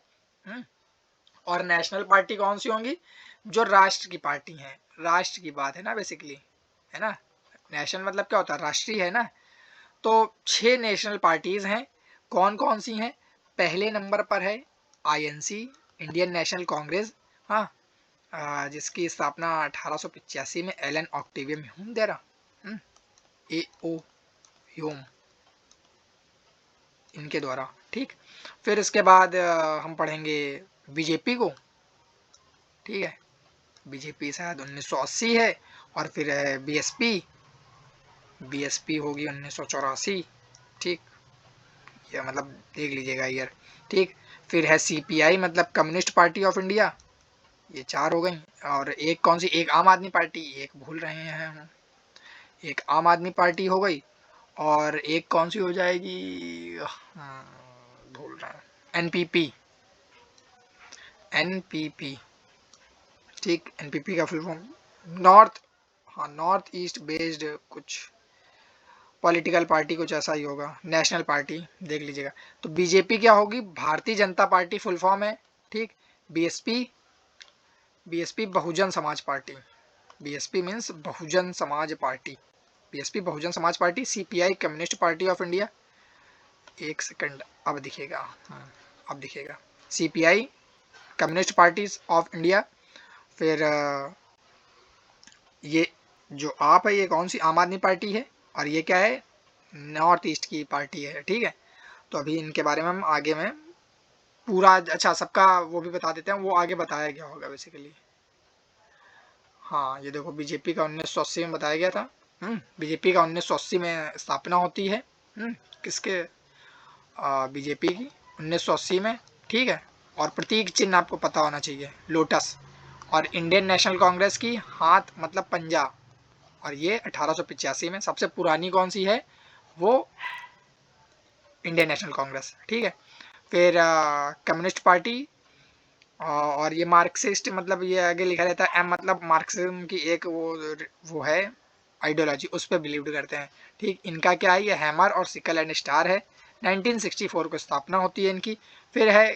और नेशनल पार्टी कौन सी होंगी, जो राष्ट्र की पार्टी है, राष्ट्र की बात है ना बेसिकली, है ना। नेशनल मतलब क्या होता है, राष्ट्रीय, है ना। तो 6 नेशनल पार्टीज हैं, कौन कौन सी हैं, पहले नंबर पर है आईएनसी, इंडियन नेशनल कांग्रेस, हाँ, जिसकी स्थापना 1885 में एलन ऑक्टेवियम ह्यूम द्वारा, AO ह्यूम, इनके द्वारा, ठीक। फिर इसके बाद हम पढ़ेंगे बीजेपी को, ठीक है, बीजेपी शायद 1980 है। और फिर है बीएसपी होगी 1984, ठीक, ये मतलब देख लीजिएगा ईयर, ठीक। फिर है सीपीआई, मतलब कम्युनिस्ट पार्टी ऑफ इंडिया, ये 4 हो गई। और एक कौन सी, एक आम आदमी पार्टी, एक भूल रहे हैं हम, एक आम आदमी पार्टी हो गई, और एक कौन सी हो जाएगी, भूल रहे हैं, एनपीपी, एनपीपी, ठीक, एनपीपी का फुल फॉर्म नॉर्थ, हाँ, नॉर्थ ईस्ट बेस्ड कुछ पॉलिटिकल पार्टी, कुछ ऐसा ही होगा, नेशनल पार्टी, देख लीजिएगा। तो बीजेपी क्या होगी, Bharatiya Janata party full form है, ठीक। BSP Bahujan Samaj party, BSP means Bahujan Samaj party, BSP Bahujan Samaj party. CPI communist party of India, एक सेकंड, अब दिखेगा, अब दिखेगा, CPI communist parties of India. फिर ये जो आप है, ये कौन सी, आम आदमी पार्टी है, और ये क्या है, नॉर्थ ईस्ट की पार्टी है, ठीक है। तो अभी इनके बारे में हम आगे में पूरा, अच्छा, सबका वो भी बता देते हैं, वो आगे बताया गया होगा बेसिकली। हाँ, ये देखो, बीजेपी का 1980 में बताया गया था, बीजेपी का 1980 में स्थापना होती है, किसके? बीजेपी की 1980 में, ठीक है। और प्रतीक चिन्ह आपको पता होना चाहिए, लोटस। और इंडियन नेशनल कांग्रेस की हाथ मतलब पंजा, और ये 1885 में। सबसे पुरानी कौन सी है? वो इंडियन नेशनल कांग्रेस, ठीक है। फिर कम्युनिस्ट पार्टी, और ये मार्क्सिस्ट, मतलब ये आगे लिखा रहता है एम, मतलब मार्क्सिज्म की एक वो है आइडियोलॉजी, उस पर बिलीव करते हैं, ठीक। इनका क्या है? ये हैमर और सिकल एंड स्टार है। 1964 को स्थापना होती है इनकी। फिर है,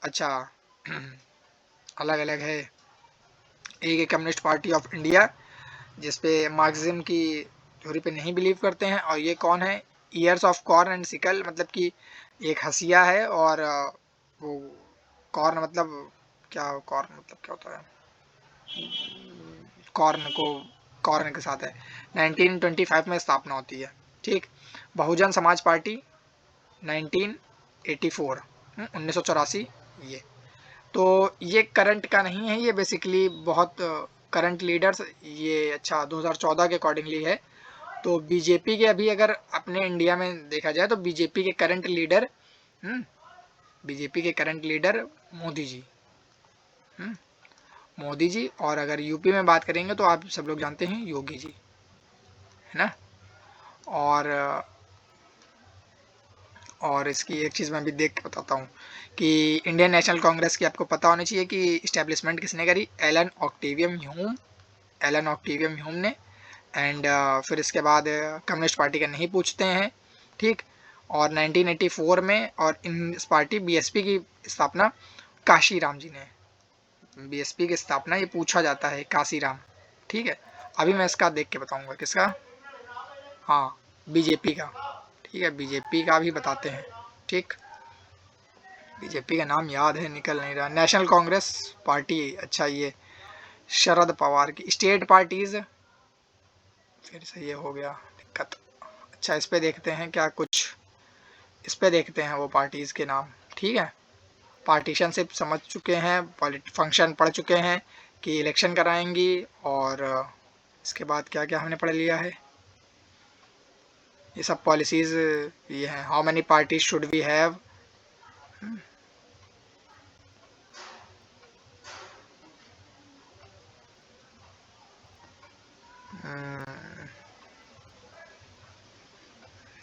अच्छा अलग अलग है, एक कम्युनिस्ट पार्टी ऑफ इंडिया, जिसपे मार्क्सिज्म की थ्योरी पे नहीं बिलीव करते हैं। और ये कौन है? Years of corn and sickle, मतलब कि एक हसिया है, और वो कॉर्न मतलब क्या? कॉर्न मतलब क्या होता है? कॉर्न के साथ है। 1925 में स्थापना होती है, ठीक। बहुजन समाज पार्टी 1984, 1984, ये तो ये करंट का नहीं है, ये बेसिकली बहुत करंट लीडर्स ये, अच्छा 2014 के अकॉर्डिंगली है। तो बीजेपी के अभी अगर अपने इंडिया में देखा जाए तो बीजेपी के करंट लीडर, बीजेपी के करंट लीडर मोदी जी, मोदी जी। और अगर यूपी में बात करेंगे तो आप सब लोग जानते हैं योगी जी, है ना। और इसकी एक चीज़ मैं भी देख के बताता हूँ कि इंडियन नेशनल कांग्रेस की आपको पता होनी चाहिए कि इस्टेब्लिशमेंट किसने करी? एलन ऑक्टेवियम ह्यूम, एलन ऑक्टेवियम ह्यूम ने। एंड फिर इसके बाद कम्युनिस्ट पार्टी का नहीं पूछते हैं, ठीक। और 1984 में, और इस पार्टी बीएसपी की स्थापना काशीराम जी ने, बीएसपी की स्थापना ये पूछा जाता है काशीराम, ठीक है। अभी मैं इसका देख के बताऊंगा, किसका? हाँ, बीजेपी का, ठीक है। बीजेपी का भी बताते हैं, ठीक। बीजेपी का नाम याद है, निकल नहीं रहा। नेशनल कांग्रेस पार्टी, अच्छा ये शरद पवार की। स्टेट पार्टीज, फिर से ये हो गया दिक्कत। अच्छा इस पे देखते हैं क्या कुछ, इस पे देखते हैं वो पार्टीज के नाम, ठीक है। पार्टीशनशिप समझ चुके हैं, फंक्शन पढ़ चुके हैं कि इलेक्शन कराएंगी, और इसके बाद क्या क्या हमने पढ़ लिया है, ये सब पॉलिसीज ये हैं। How many parties should we have,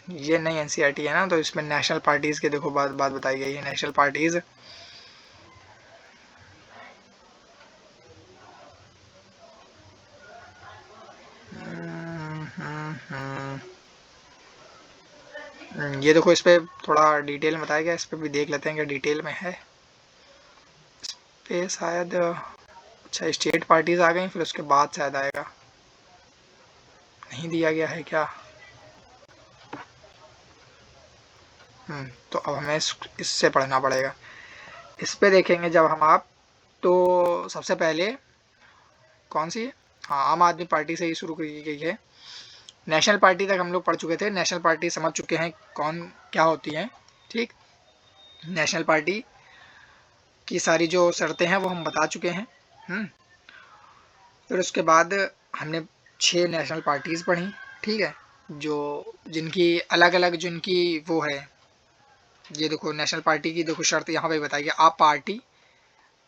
ये नई एनसीईआरटी है ना, तो इसमें नेशनल पार्टीज के देखो बात बात बताई गई है। नेशनल पार्टीज, ये देखो इस पे थोड़ा डिटेल में बताया गया, इस पे भी देख लेते हैं कि डिटेल में है। इस पे शायद, अच्छा स्टेट पार्टीज आ गई, फिर उसके बाद शायद आएगा, नहीं दिया गया है क्या? तो अब हमें इससे पढ़ना पड़ेगा। इस पे देखेंगे जब हम आप, तो सबसे पहले कौन सी है? हाँ, आम आदमी पार्टी से ही शुरू की गई है। नेशनल पार्टी तक हम लोग पढ़ चुके थे, नेशनल पार्टी समझ चुके हैं कौन क्या होती हैं, ठीक। नेशनल पार्टी की सारी जो शर्तें हैं वो हम बता चुके हैं। फिर उसके बाद हमने 6 नेशनल पार्टीज़ पढ़ी, ठीक है, जो जिनकी अलग अलग जिनकी वो है। ये देखो नेशनल पार्टी की देखो शर्त यहाँ पे बताई है,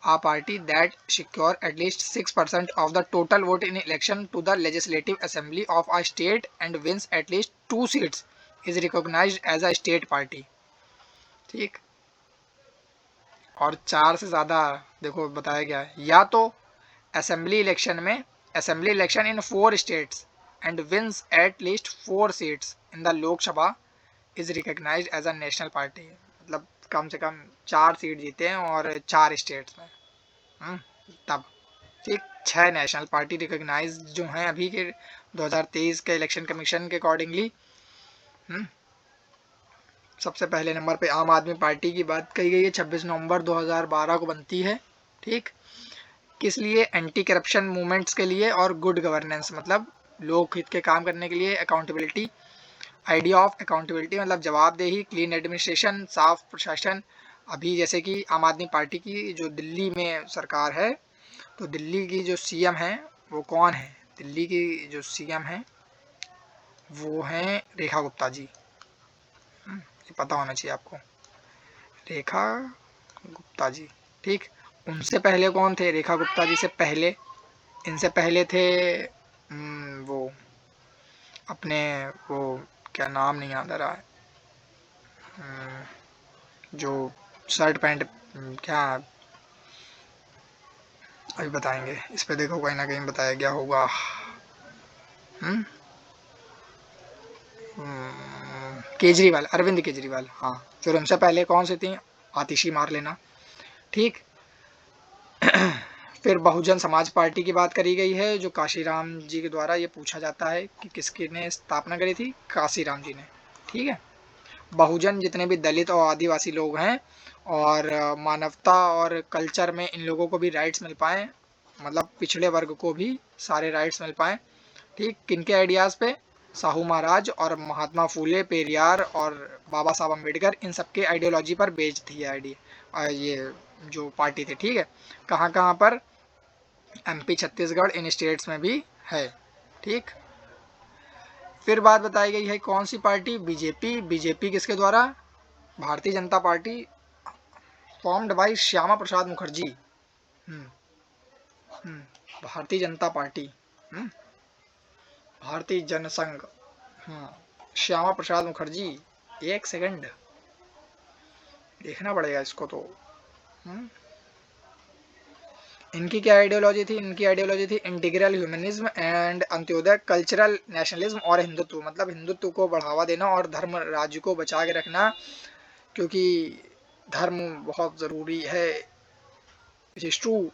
a party that secure at least 6% of the total vote in election to the legislative assembly of a state and wins at least 2 seats is recognized as a state party, ठीक। और 4 से ज़्यादा देखो बताया गया है, या तो असेंबली इलेक्शन में, assembly election in 4 states and wins at least 4 seats in the Lok Sabha is recognised as a national party, मतलब कम से कम 4 सीट जीते हैं और 4 स्टेट्स में, तब, ठीक। 6 नेशनल पार्टी रिकॉग्नाइज जो हैं अभी के 2023 के इलेक्शन कमीशन के अकॉर्डिंगली। सबसे पहले नंबर पे आम आदमी पार्टी की बात कही गई है, 26 नवंबर 2012 को बनती है, ठीक। किस लिए? एंटी करप्शन मूवमेंट्स के लिए और गुड गवर्नेंस, मतलब लोक हित के काम करने के लिए। अकाउंटेबिलिटी, आइडिया ऑफ अकाउंटेबिलिटी मतलब जवाबदेही, क्लीन एडमिनिस्ट्रेशन, साफ प्रशासन। अभी जैसे कि आम आदमी पार्टी की जो दिल्ली में सरकार है, तो दिल्ली की जो सीएम है वो कौन है? दिल्ली की जो सीएम है वो हैं रेखा गुप्ता जी, ये पता होना चाहिए आपको, रेखा गुप्ता जी, ठीक। उनसे पहले कौन थे? रेखा गुप्ता जी से पहले, इनसे पहले थे वो अपने, वो क्या नाम नहीं याद आ रहा है, जो शर्ट पैंट, क्या, अभी बताएंगे, इस पे देखो कहीं ना कहीं बताया गया होगा। केजरीवाल, अरविंद केजरीवाल, हाँ। फिर उनसे पहले कौन सी थी? आतिशी मार लेना, ठीक। फिर बहुजन समाज पार्टी की बात करी गई है, जो काशीराम जी के द्वारा ये पूछा जाता है कि किसकी ने स्थापना करी थी? काशीराम जी ने, ठीक है। बहुजन जितने भी दलित और आदिवासी लोग हैं, और मानवता और कल्चर में इन लोगों को भी राइट्स मिल पाए, मतलब पिछड़े वर्ग को भी सारे राइट्स मिल पाए, ठीक। किनके आइडियाज़ पे? साहू महाराज और महात्मा फूले, पेरियार और बाबा साहब अम्बेडकर, इन सबके आइडियोलॉजी पर बेस्ड थी ये आइडिया, ये जो पार्टी थी, ठीक है। कहाँ कहाँ पर? एमपी, छत्तीसगढ़, इन स्टेट्स में भी है, ठीक। फिर बात बताई गई है कौन सी पार्टी? बीजेपी। बीजेपी किसके द्वारा? Bharatiya Janata party, formed by Shyama Prasad Mukherjee. Bharatiya Janata party, भारतीय जनसंघ, श्यामा प्रसाद मुखर्जी। एक सेकंड देखना पड़ेगा इसको तो। इनकी क्या आइडियोलॉजी थी? इनकी आइडियोलॉजी थी integral humanism and Antyodaya, cultural nationalism और हिंदुत्व, मतलब हिंदुत्व को बढ़ावा देना और धर्म राज्य को बचा के रखना, क्योंकि धर्म बहुत ज़रूरी है, इट इज़ ट्रू।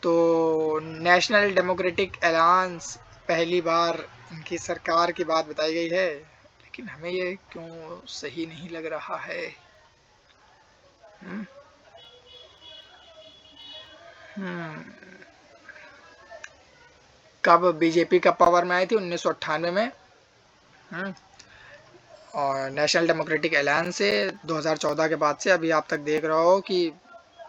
तो नेशनल डेमोक्रेटिक अलायंस, पहली बार इनकी सरकार की बात बताई गई है, लेकिन हमें ये क्यों सही नहीं लग रहा है। कब बीजेपी कब पावर में आई थी? 1998 में। और नेशनल डेमोक्रेटिक अलायंस से 2014 के बाद से अभी आप तक देख रहा हो कि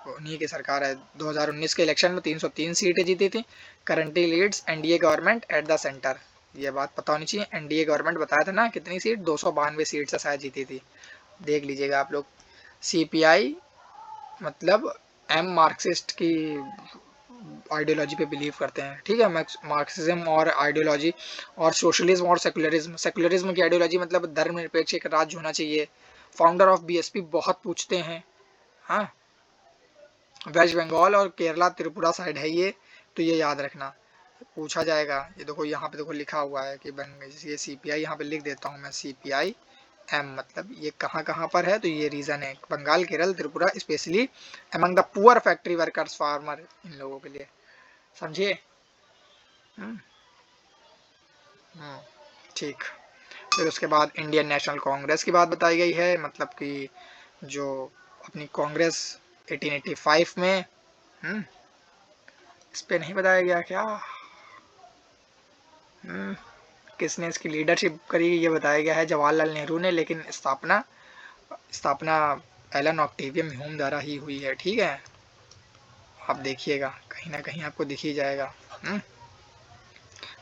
उन्हीं की सरकार है। 2019 के इलेक्शन में 303 सीटें जीती थी। Currently leads NDA government at the centre, ये बात पता होनी चाहिए। एनडीए गवर्नमेंट बताया था ना कितनी सीट? 292 सीट से शायद जीती थी, देख लीजिएगा आप लोग। सीपीआई मतलब एम मार्क्सिस्ट की आइडियोलॉजी पे बिलीव करते हैं, ठीक है। मार्क्सिज्म और आइडियोलॉजी, और सोशलिज्म और सेकुलरिज्म। सेकुलरिज्म की आइडियोलॉजी मतलब धर्मनिरपेक्ष एक राज्य होना चाहिए। फाउंडर ऑफ बीएसपी बहुत पूछते हैं, हाँ। वेस्ट बंगाल और केरला त्रिपुरा साइड है ये, तो ये याद रखना, पूछा जाएगा। ये देखो यहाँ पे देखो लिखा हुआ है कि ये सीपीआई, यहाँ पे लिख देता हूँ मैं, सीपीआई एम, मतलब ये कहाँ कहाँ पर है, तो ये रीज़न है Bengal, Kerala, Tripura, especially among the poor factory workers, farmer, इन लोगों के लिए, समझिए। ठीक। फिर उसके बाद इंडियन नेशनल कांग्रेस की बात बताई गई है, मतलब कि जो अपनी कांग्रेस 1885 में, इस पे नहीं बताया गया क्या? किसने इसकी लीडरशिप करी, ये बताया गया है जवाहरलाल नेहरू ने, लेकिन स्थापना एलन ऑक्टेवियम ह्यूम द्वारा ही हुई है, ठीक है। आप देखिएगा कहीं ना कहीं आपको दिख ही जाएगा,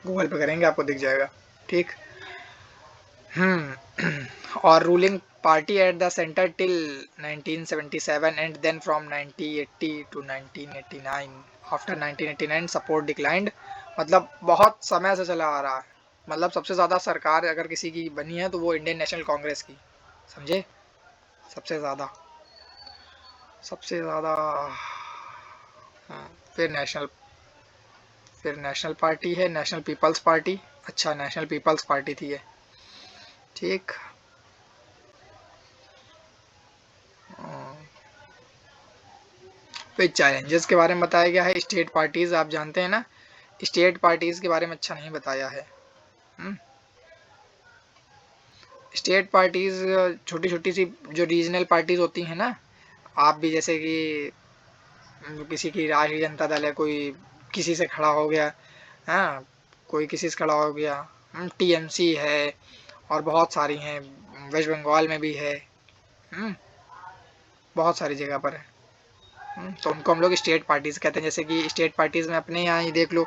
गूगल पे करेंगे आपको दिख जाएगा, ठीक। और ruling party at the centre till 1977 and then from 1980 to 1989, after 1989 support declined, मतलब बहुत समय से चला आ रहा है। मतलब सबसे ज़्यादा सरकार अगर किसी की बनी है तो वो इंडियन नेशनल कांग्रेस की, समझे। सबसे ज़्यादा, सबसे ज़्यादा। फिर नेशनल पार्टी है, नेशनल पीपल्स पार्टी। अच्छा, नेशनल पीपल्स पार्टी थी ये, ठीक। फिर चैलेंजेस के बारे में बताया गया है। स्टेट पार्टीज आप जानते हैं ना, स्टेट पार्टीज के बारे में अच्छा नहीं बताया है। स्टेट पार्टीज छोटी छोटी सी जो रीजनल पार्टीज होती हैं ना, आप भी जैसे कि किसी की राष्ट्रीय जनता दल है, कोई किसी से खड़ा हो गया, हाँ, कोई किसी से खड़ा हो गया, टीएमसी है, और बहुत सारी हैं, वेस्ट बंगाल में भी है, बहुत सारी जगह पर है। तो उनको हम लोग स्टेट पार्टीज कहते हैं। जैसे कि स्टेट पार्टीज में अपने यहाँ ही देख लो,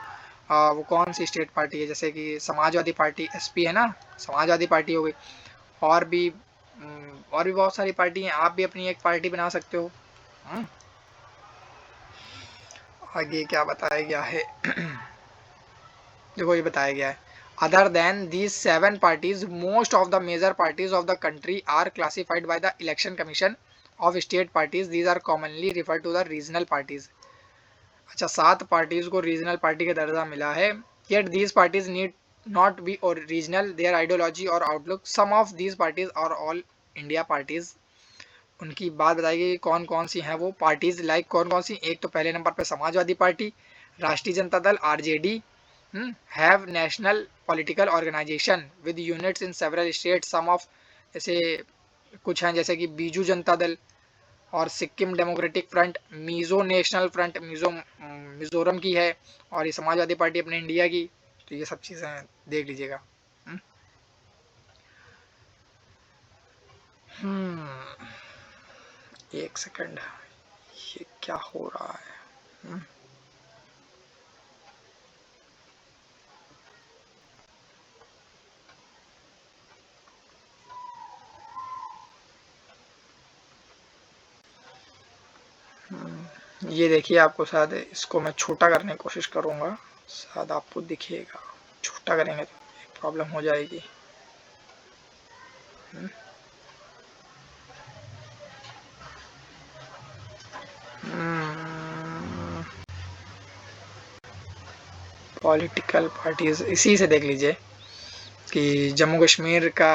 वो कौन सी स्टेट पार्टी है, जैसे कि समाजवादी पार्टी एसपी है ना, समाजवादी पार्टी हो गई। और भी बहुत सारी पार्टी हैं, आप भी अपनी एक पार्टी बना सकते हो। आगे क्या बताया गया है देखो ये बताया गया है, other than these 7 parties most of the major parties of the country are classified by the Election Commission of state parties, these are commonly refer to the regional parties. अच्छा, 7 पार्टीज को रीजनल पार्टी का दर्जा मिला है, yet these parties need not be or regional, their ideology or outlook, some of these parties are all India parties. उनकी बात बताइए कौन कौन सी हैं वो पार्टीज, लाइक कौन कौन सी। एक तो पहले नंबर पे समाजवादी पार्टी, राष्ट्रीय Janata Dal RJD, have national political organization with units in several states, some of जैसे कुछ हैं जैसे कि बीजू जनता दल और Sikkim democratic front, Mizo national front Mizoram की है, और ये समाजवादी पार्टी अपने इंडिया की। तो ये सब चीज़ें देख लीजिएगा। एक सेकंड, ये क्या हो रहा है? ये देखिए, आपको शायद इसको मैं छोटा करने की कोशिश करूँगा, शायद आपको दिखेगा। छोटा करेंगे तो एक प्रॉब्लम हो जाएगी। पॉलिटिकल पार्टीज इसी से देख लीजिए कि जम्मू कश्मीर का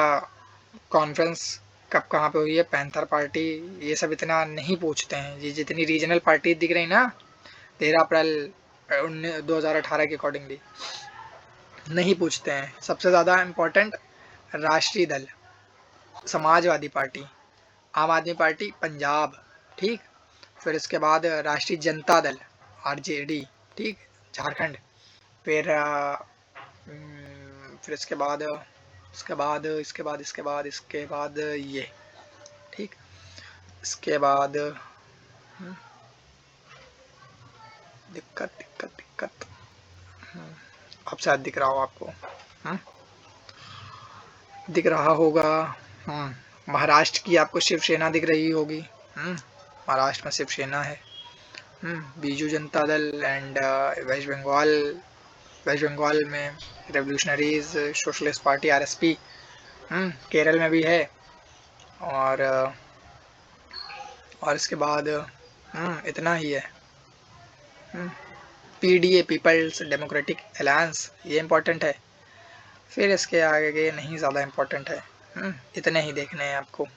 कॉन्फ्रेंस कब कहाँ पे हुई है, पैंथर पार्टी। ये सब इतना नहीं पूछते हैं, ये जितनी रीजनल पार्टी दिख रही ना 13 अप्रैल 2018 के अकॉर्डिंगली नहीं पूछते हैं। सबसे ज़्यादा इम्पोर्टेंट राष्ट्रीय दल समाजवादी पार्टी, आम आदमी पार्टी पंजाब, ठीक। फिर इसके बाद राष्ट्रीय जनता दल आरजेडी, ठीक, झारखंड। फिर इसके बाद ये, ठीक। इसके बाद दिक्कत अब शायद दिख रहा हो आपको, दिख रहा होगा। महाराष्ट्र की आपको शिवसेना दिख रही होगी। महाराष्ट्र में शिवसेना है। बीजू जनता दल एंड वेस्ट बंगाल में revolutionaries socialist party RSP, Kerala में भी है। और इसके बाद इतना ही है। पीडीए पीपल्स डेमोक्रेटिक अलायंस, ये इम्पोर्टेंट है। फिर इसके आगे नहीं ज़्यादा इम्पोर्टेंट है। इतने ही देखने हैं आपको।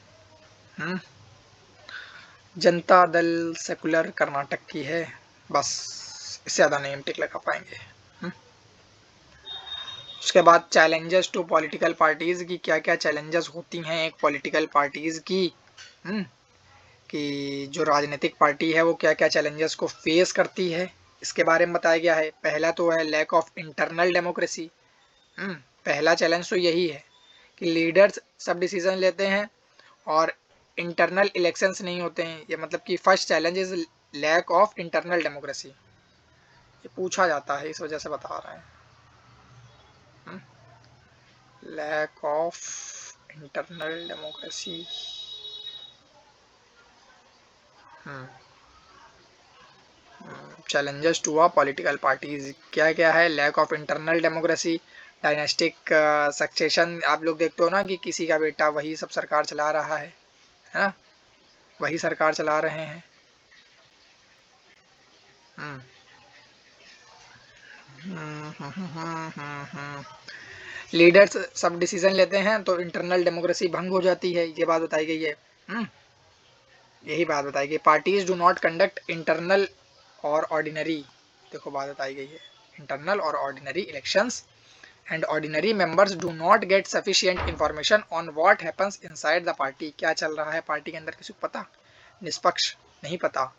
जनता दल सेकुलर कर्नाटक की है, बस, इससे ज़्यादा नहीं हम टिक लगा पाएंगे। उसके बाद चैलेंजेस टू पॉलिटिकल पार्टीज़ की, क्या क्या चैलेंजेस होती हैं एक पॉलिटिकल पार्टीज़ की, कि जो राजनीतिक पार्टी है वो क्या क्या चैलेंजेस को फेस करती है, इसके बारे में बताया गया है। पहला तो है लैक ऑफ इंटरनल डेमोक्रेसी। पहला चैलेंज तो यही है कि लीडर्स सब डिसीजन लेते हैं और इंटरनल इलेक्शंस नहीं होते हैं। ये मतलब कि first challenge is lack of internal democracy, ये पूछा जाता है, इस वजह से बता रहे हैं। Lack of internal democracy. Challenges to a political parties क्या क्या है? Lack of internal democracy, dynastic succession. आप लोग देखते हो ना कि किसी का बेटा वही सब सरकार चला रहा है ना, वही सरकार चला रहे हैं। लीडर्स सब डिसीजन लेते हैं तो इंटरनल डेमोक्रेसी भंग हो जाती है, ये बात बताई गई है। यही बात बताई गई। Parties do not conduct internal और ऑर्डिनरी, देखो बात बताई गई है, इंटरनल और ordinary elections and ordinary members do not gate sufficient information on what happens inside the party. क्या चल रहा है पार्टी के अंदर किसी को पता? निष्पक्ष नहीं पता।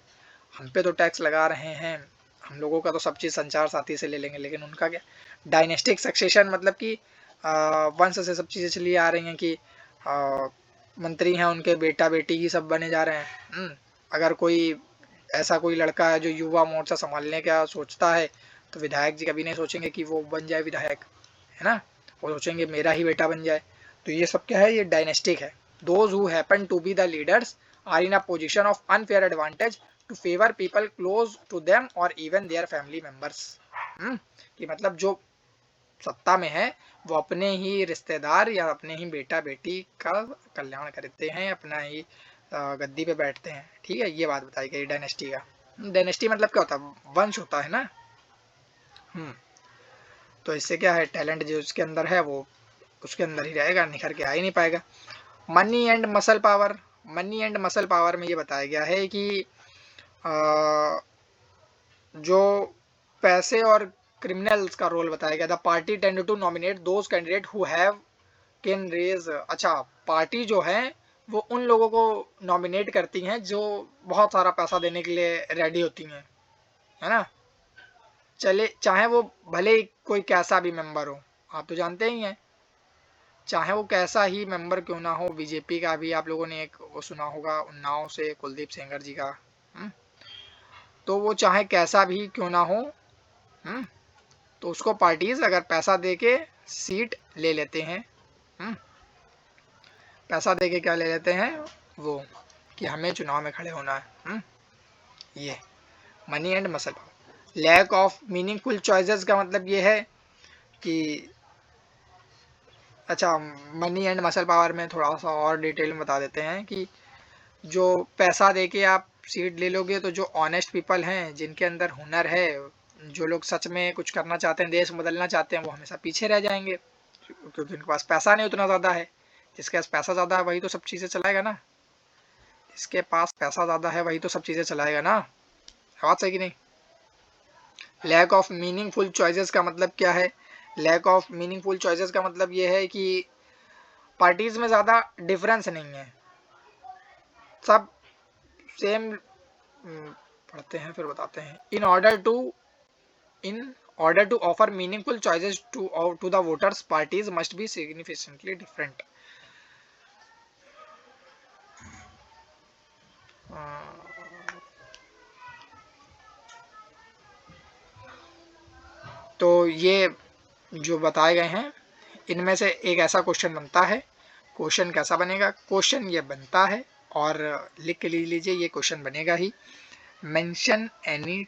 हम पे तो टैक्स लगा रहे हैं, हम लोगों का तो सब चीज़ संचार साथी से ले लेंगे, लेकिन उनका क्या? डायनेस्टिक सक्सेशन मतलब कि वंश से सब चीज़ें चली आ रही हैं कि मंत्री हैं उनके बेटा बेटी ही सब बने जा रहे हैं। अगर कोई ऐसा कोई लड़का है जो युवा मोर्चा संभालने का सोचता है तो विधायक जी कभी नहीं सोचेंगे कि वो बन जाए विधायक, है ना, वो सोचेंगे मेरा ही बेटा बन जाए। तो ये सब क्या है, ये डायनेस्टिक है। Those who happen to be the leaders are in a position of unfair advantage to favour people close to them और इवन देयर फैमिली मेंबर्स। कि मतलब जो सत्ता में है वो अपने ही रिश्तेदार या अपने ही बेटा बेटी का कल्याण करते हैं, अपना ही गद्दी पे बैठते हैं। ठीक है, ये बात बताई गई डायनेस्टी का। डायनेस्टी मतलब क्या होता है, वंश होता है ना। तो इससे क्या है, टैलेंट जो उसके अंदर है वो उसके अंदर ही रहेगा, निखर के आ ही नहीं पाएगा। Money and muscle power, money and muscle power में ये बताया गया है कि जो पैसे और क्रिमिनल्स का रोल बताया गया था। Party tend to nominate those candidate who have can raise, अच्छा पार्टी जो है वो उन लोगों को नॉमिनेट करती हैं जो बहुत सारा पैसा देने के लिए रेडी होती हैं, है ना। चले चाहे वो भले ही कोई कैसा भी मेंबर हो, आप तो जानते ही हैं, चाहे वो कैसा ही मेंबर क्यों ना हो। बीजेपी का भी आप लोगों ने एक वो सुना होगा उन्नाव से कुलदीप सेंगर जी का, तो वो चाहे कैसा भी क्यों ना हो, तो उसको पार्टीज अगर पैसा दे के सीट ले लेते हैं, पैसा दे के क्या ले लेते हैं वो, कि हमें चुनाव में खड़े होना है। ये money and muscle power. Lack of meaningful choices का मतलब ये है कि, अच्छा मनी एंड मसल पावर में थोड़ा सा और डिटेल में बता देते हैं कि जो पैसा दे के आप सीट ले लोगे तो जो ऑनेस्ट पीपल हैं, जिनके अंदर हुनर है, जो लोग सच में कुछ करना चाहते हैं, देश बदलना चाहते हैं, वो हमेशा पीछे रह जाएंगे, क्योंकि उनके पास पैसा नहीं उतना ज़्यादा है। जिसके पास पैसा ज़्यादा है वही तो सब चीज़ें चलाएगा ना, जिसके पास पैसा ज़्यादा है वही तो सब चीज़ें चलाएगा ना। बात सही कि नहीं। लैक ऑफ मीनिंगफुल चॉइसेस का मतलब क्या है, लैक ऑफ मीनिंगफुल चॉइसेस का मतलब ये है कि पार्टीज में ज़्यादा डिफरेंस नहीं है, सब सेम। पढ़ते हैं फिर बताते हैं। In order to offer meaningful choices to the voters, parties must be significantly different. तो ये जो बताए गए हैं इनमें से एक ऐसा क्वेश्चन बनता है। क्वेश्चन कैसा बनेगा, क्वेश्चन ये बनता है और लिख के लीजिए, ये क्वेश्चन बनेगा ही। मेंशन एनी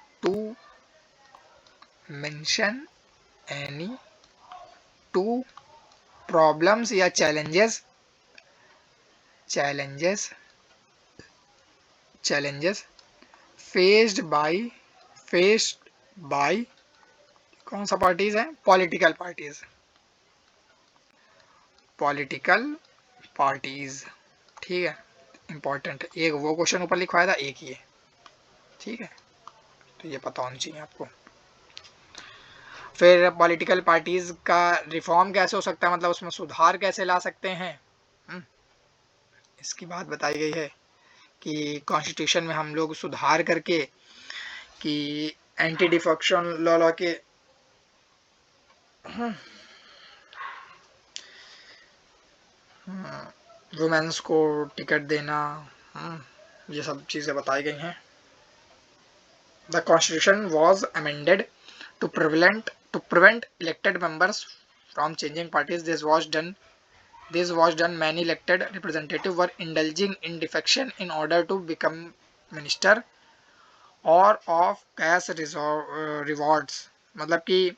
टू प्रॉब्लम्स या चैलेंजेस फेस्ड बाय कौन सा पार्टीज है, पॉलिटिकल पार्टीज। ठीक है, इंपॉर्टेंट। एक वो क्वेश्चन ऊपर लिखवाया था, एक ये। ठीक है, तो ये पता होना चाहिए आपको। फिर पॉलिटिकल पार्टीज का रिफॉर्म कैसे हो सकता है, मतलब उसमें सुधार कैसे ला सकते हैं, इसकी बात बताई गई है कि कॉन्स्टिट्यूशन में हम लोग सुधार करके कि एंटी डिफेक्शन लॉ के वुमेन्स को टिकट देना, ये सब चीज़ें बताई गई हैं। The constitution was amended to prevent elected members from changing parties. This was done. Many elected representatives were indulging in defection in order to become minister or of cash rewards। मतलब कि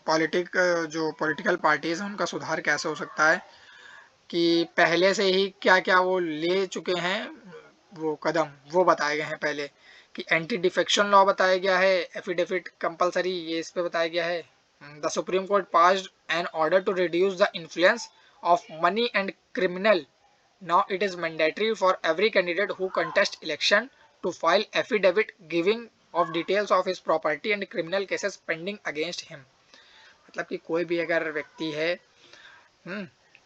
जो पॉलिटिकल पार्टीज हैं उनका सुधार कैसे हो सकता है कि पहले से ही क्या क्या वो ले चुके हैं वो कदम, वो बताए गए हैं पहले। कि एंटी डिफेक्शन लॉ बताया गया है, एफिडेविट कंपलसरी, ये इस पे बताया गया है। The Supreme Court passed an order to reduce the influence of money and criminal. Now it is mandatory for every candidate who contest election to file affidavit giving of details of his property and criminal cases pending against him. मतलब कि कोई भी अगर व्यक्ति है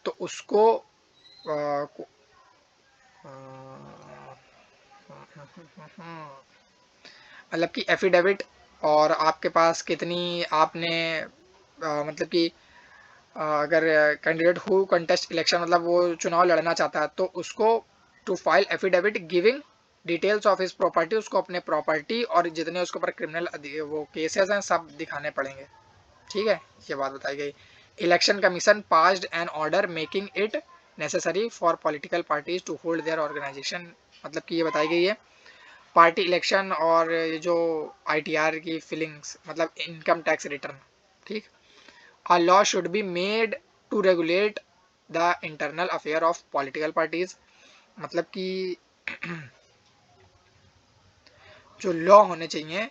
तो उसको मतलब कि एफिडेविट और आपके पास कितनी आपने मतलब कि अगर कैंडिडेट हु कंटेस्ट इलेक्शन मतलब वो चुनाव लड़ना चाहता है तो उसको to file affidavit giving details of his property, उसको अपने प्रॉपर्टी और जितने उसके ऊपर क्रिमिनल वो केसेस हैं सब दिखाने पड़ेंगे, ठीक है, ये बात बताई गई। Election Commission passed an order making it necessary for political parties to hold their organisation, मतलब कि ये बताई गई है पार्टी इलेक्शन और ये जो आईटीआर की फिलिंग्स मतलब इनकम टैक्स रिटर्न, ठीक। A law should be made to regulate the internal affair of political parties, मतलब कि जो लॉ होने चाहिए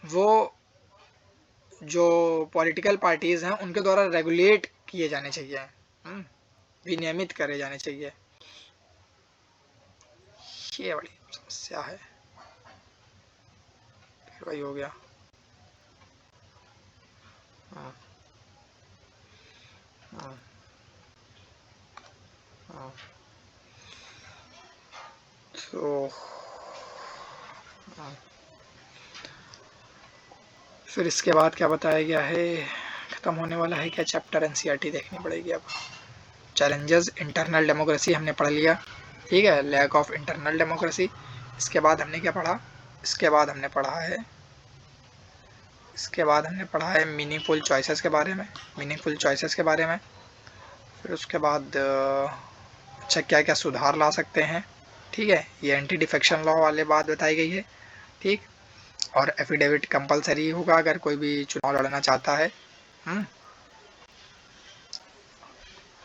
वो जो पॉलिटिकल पार्टीज हैं उनके द्वारा रेगुलेट किए जाने चाहिए, विनियमित करे जाने चाहिए। ये बड़ी समस्या है, फिर वही हो गया। हाँ, हाँ, हाँ। तो हाँ। फिर इसके बाद क्या बताया गया है, खत्म होने वाला है क्या चैप्टर, एनसीईआरटी देखनी पड़ेगी अब। चैलेंजेस इंटरनल डेमोक्रेसी हमने पढ़ लिया, ठीक है, लैक ऑफ इंटरनल डेमोक्रेसी। इसके बाद हमने क्या पढ़ा, इसके बाद हमने पढ़ा है, इसके बाद हमने पढ़ा है मीनिंगफुल चॉइसेस के बारे में, मीनिंगफुल चॉइसेस के बारे में। फिर उसके बाद अच्छा क्या क्या सुधार ला सकते हैं, ठीक है, ये एंटी डिफेक्शन लॉ वाले बात बताई गई है, ठीक। और एफिडेविट कंपलसरी होगा अगर कोई भी चुनाव लड़ना चाहता है।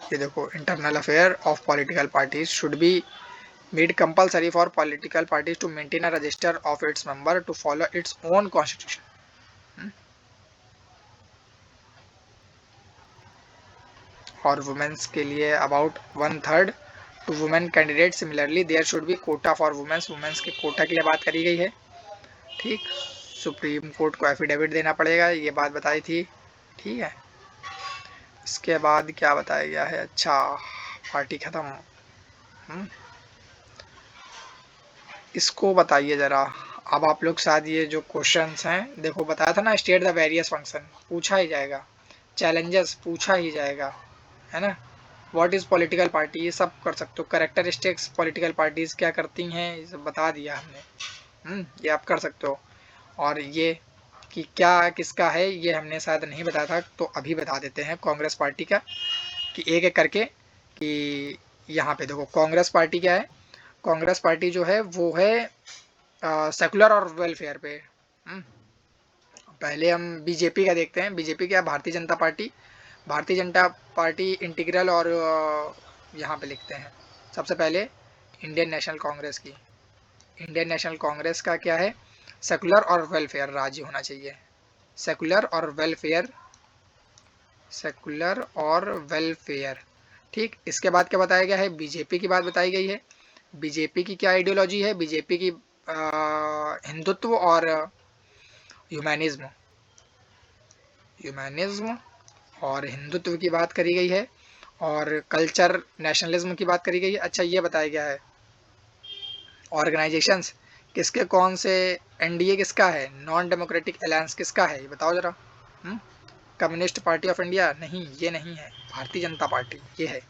ये देखो internal affair of political parties should be made compulsory for political parties to maintain a register of its member to follow its own constitution. और वुमेन्स के लिए about 1/3 to women candidate, similarly there should be quota for womens, womens के कोटा के लिए बात करी गई है, ठीक। सुप्रीम कोर्ट को एफिडेविट देना पड़ेगा, ये बात बताई थी, ठीक है। इसके बाद क्या बताया गया है, अच्छा पार्टी खत्म। इसको बताइए ज़रा, अब आप लोग शायद ये जो क्वेश्चंस हैं, देखो बताया था ना स्टेट द वेरियस फंक्शन पूछा ही जाएगा, चैलेंजेस पूछा ही जाएगा, है ना। व्हाट इज़ पॉलिटिकल पार्टी ये सब कर सकते हो, करेक्टरिस्टिक्स पॉलिटिकल पार्टीज क्या करती हैं ये सब बता दिया हमने, ये आप कर सकते हो। और ये कि क्या किसका है ये हमने शायद नहीं बताया था, तो अभी बता देते हैं कांग्रेस पार्टी का, कि एक एक करके, कि यहाँ पे देखो कांग्रेस पार्टी क्या है, कांग्रेस पार्टी जो है वो है सेकुलर और वेलफेयर पे। पहले हम बीजेपी का देखते हैं, बीजेपी क्या, Bharatiya Janata party, Bharatiya Janata party integral, और यहाँ पे लिखते हैं सबसे पहले इंडियन नेशनल कांग्रेस की, इंडियन नेशनल कांग्रेस का क्या है, सेकुलर और वेलफेयर राज्य होना चाहिए, सेकुलर और वेलफेयर, सेकुलर और वेलफेयर, ठीक। इसके बाद क्या बताया गया है, बीजेपी की बात बताई गई है, बीजेपी की क्या आइडियोलॉजी है, बीजेपी की हिंदुत्व और ह्यूमैनिज्म, ह्यूमैनिज्म और हिंदुत्व की बात करी गई है, और कल्चर नेशनलिज्म की बात करी गई है। अच्छा ये बताया गया है ऑर्गेनाइजेशंस किसके कौन से, एनडीए किसका है, नॉन डेमोक्रेटिक अलायंस किसका है, ये बताओ जरा। कम्युनिस्ट पार्टी ऑफ इंडिया, नहीं ये नहीं है, भारतीय जनता पार्टी ये है।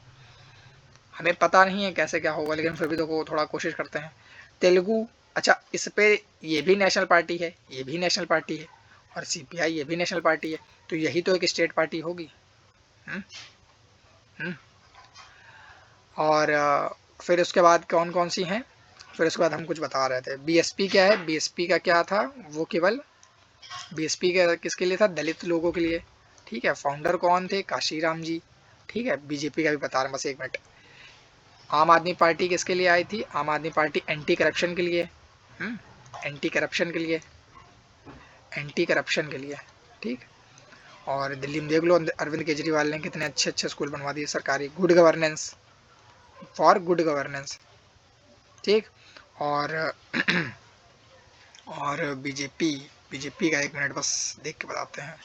हमें पता नहीं है कैसे क्या होगा, लेकिन फिर भी देखो थोड़ा कोशिश करते हैं। तेलुगु, अच्छा इस पे ये भी नेशनल पार्टी है, ये भी नेशनल पार्टी है, और सीपीआई ये भी नेशनल पार्टी है, तो यही तो एक स्टेट पार्टी होगी। हम्म हम्म और फिर उसके बाद कौन कौन सी हैं, फिर उसके बाद हम कुछ बता रहे थे, बीएसपी क्या है, बीएसपी का क्या था, वो केवल बीएसपी का किसके लिए था, दलित लोगों के लिए, ठीक है। फाउंडर कौन थे, काशीराम जी, ठीक है। बीजेपी का भी बता रहे हैं, बस एक मिनट। आम आदमी पार्टी किसके लिए आई थी, आम आदमी पार्टी एंटी करप्शन के लिए, एंटी करप्शन के लिए, एंटी करप्शन के लिए, ठीक। और दिल्ली में देख लो अरविंद केजरीवाल ने कितने अच्छे अच्छे स्कूल बनवा दिए सरकारी, good governance, for good governance, ठीक। और और बीजेपी, बीजेपी का एक मिनट बस देख के बताते हैं।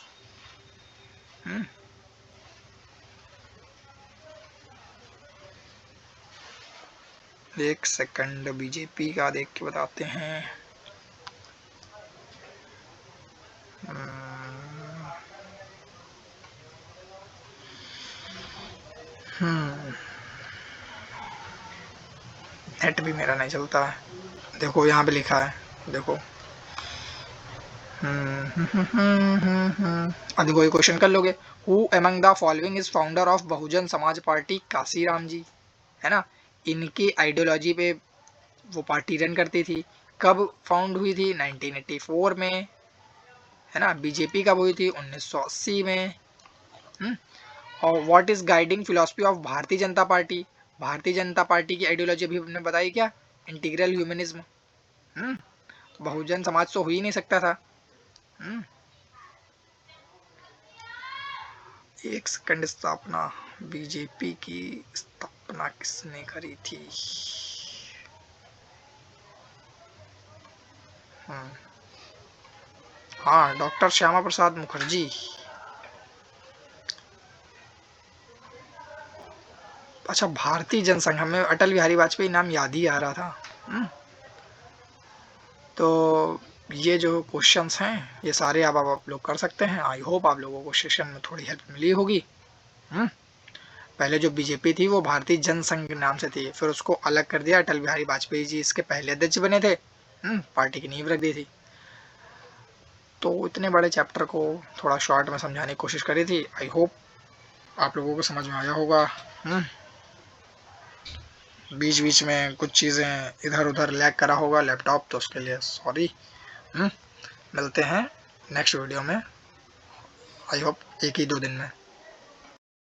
एक सेकंड बीजेपी का देख के बताते हैं। नेट भी मेरा नहीं चलता है। देखो यहाँ पे लिखा है, देखो। अब देखो ये क्वेश्चन कर लोगे, who among the following is founder of Bahujan Samaj Party? Kashiram जी, है ना। इनकी आइडियोलॉजी पे वो पार्टी रन करती थी। कब फाउंड हुई थी? 1984 में, है ना। बीजेपी कब हुई थी? 1980 में। और what is guiding philosophy of Bharatiya Janata party? Bharatiya Janata party की आइडियोलॉजी अभी हमने बताई क्या? Integral humanism. बहुजन समाज तो हो ही नहीं सकता था। एक सेकंड, स्थापना, बीजेपी की स्थापना किसने करी थी? हाँ, डॉक्टर श्यामा प्रसाद मुखर्जी। अच्छा, भारतीय जनसंघ, हमें अटल बिहारी वाजपेयी नाम याद ही आ रहा था। तो ये जो क्वेश्चंस हैं ये सारे अब आप लोग कर सकते हैं। आई होप आप लोगों को सेशन में थोड़ी हेल्प मिली होगी। पहले जो बीजेपी थी वो भारतीय जनसंघ के नाम से थी, फिर उसको अलग कर दिया। अटल बिहारी वाजपेयी जी इसके पहले अध्यक्ष बने थे। पार्टी की नींव रख दी थी। तो इतने बड़े चैप्टर को थोड़ा शॉर्ट में समझाने की कोशिश करी थी। आई होप आप लोगों को समझ में आया होगा। बीच बीच में कुछ चीज़ें इधर उधर लैग करा होगा लैपटॉप, तो उसके लिए सॉरी। मिलते हैं नेक्स्ट वीडियो में, आई होप 1 ही 2 दिन में।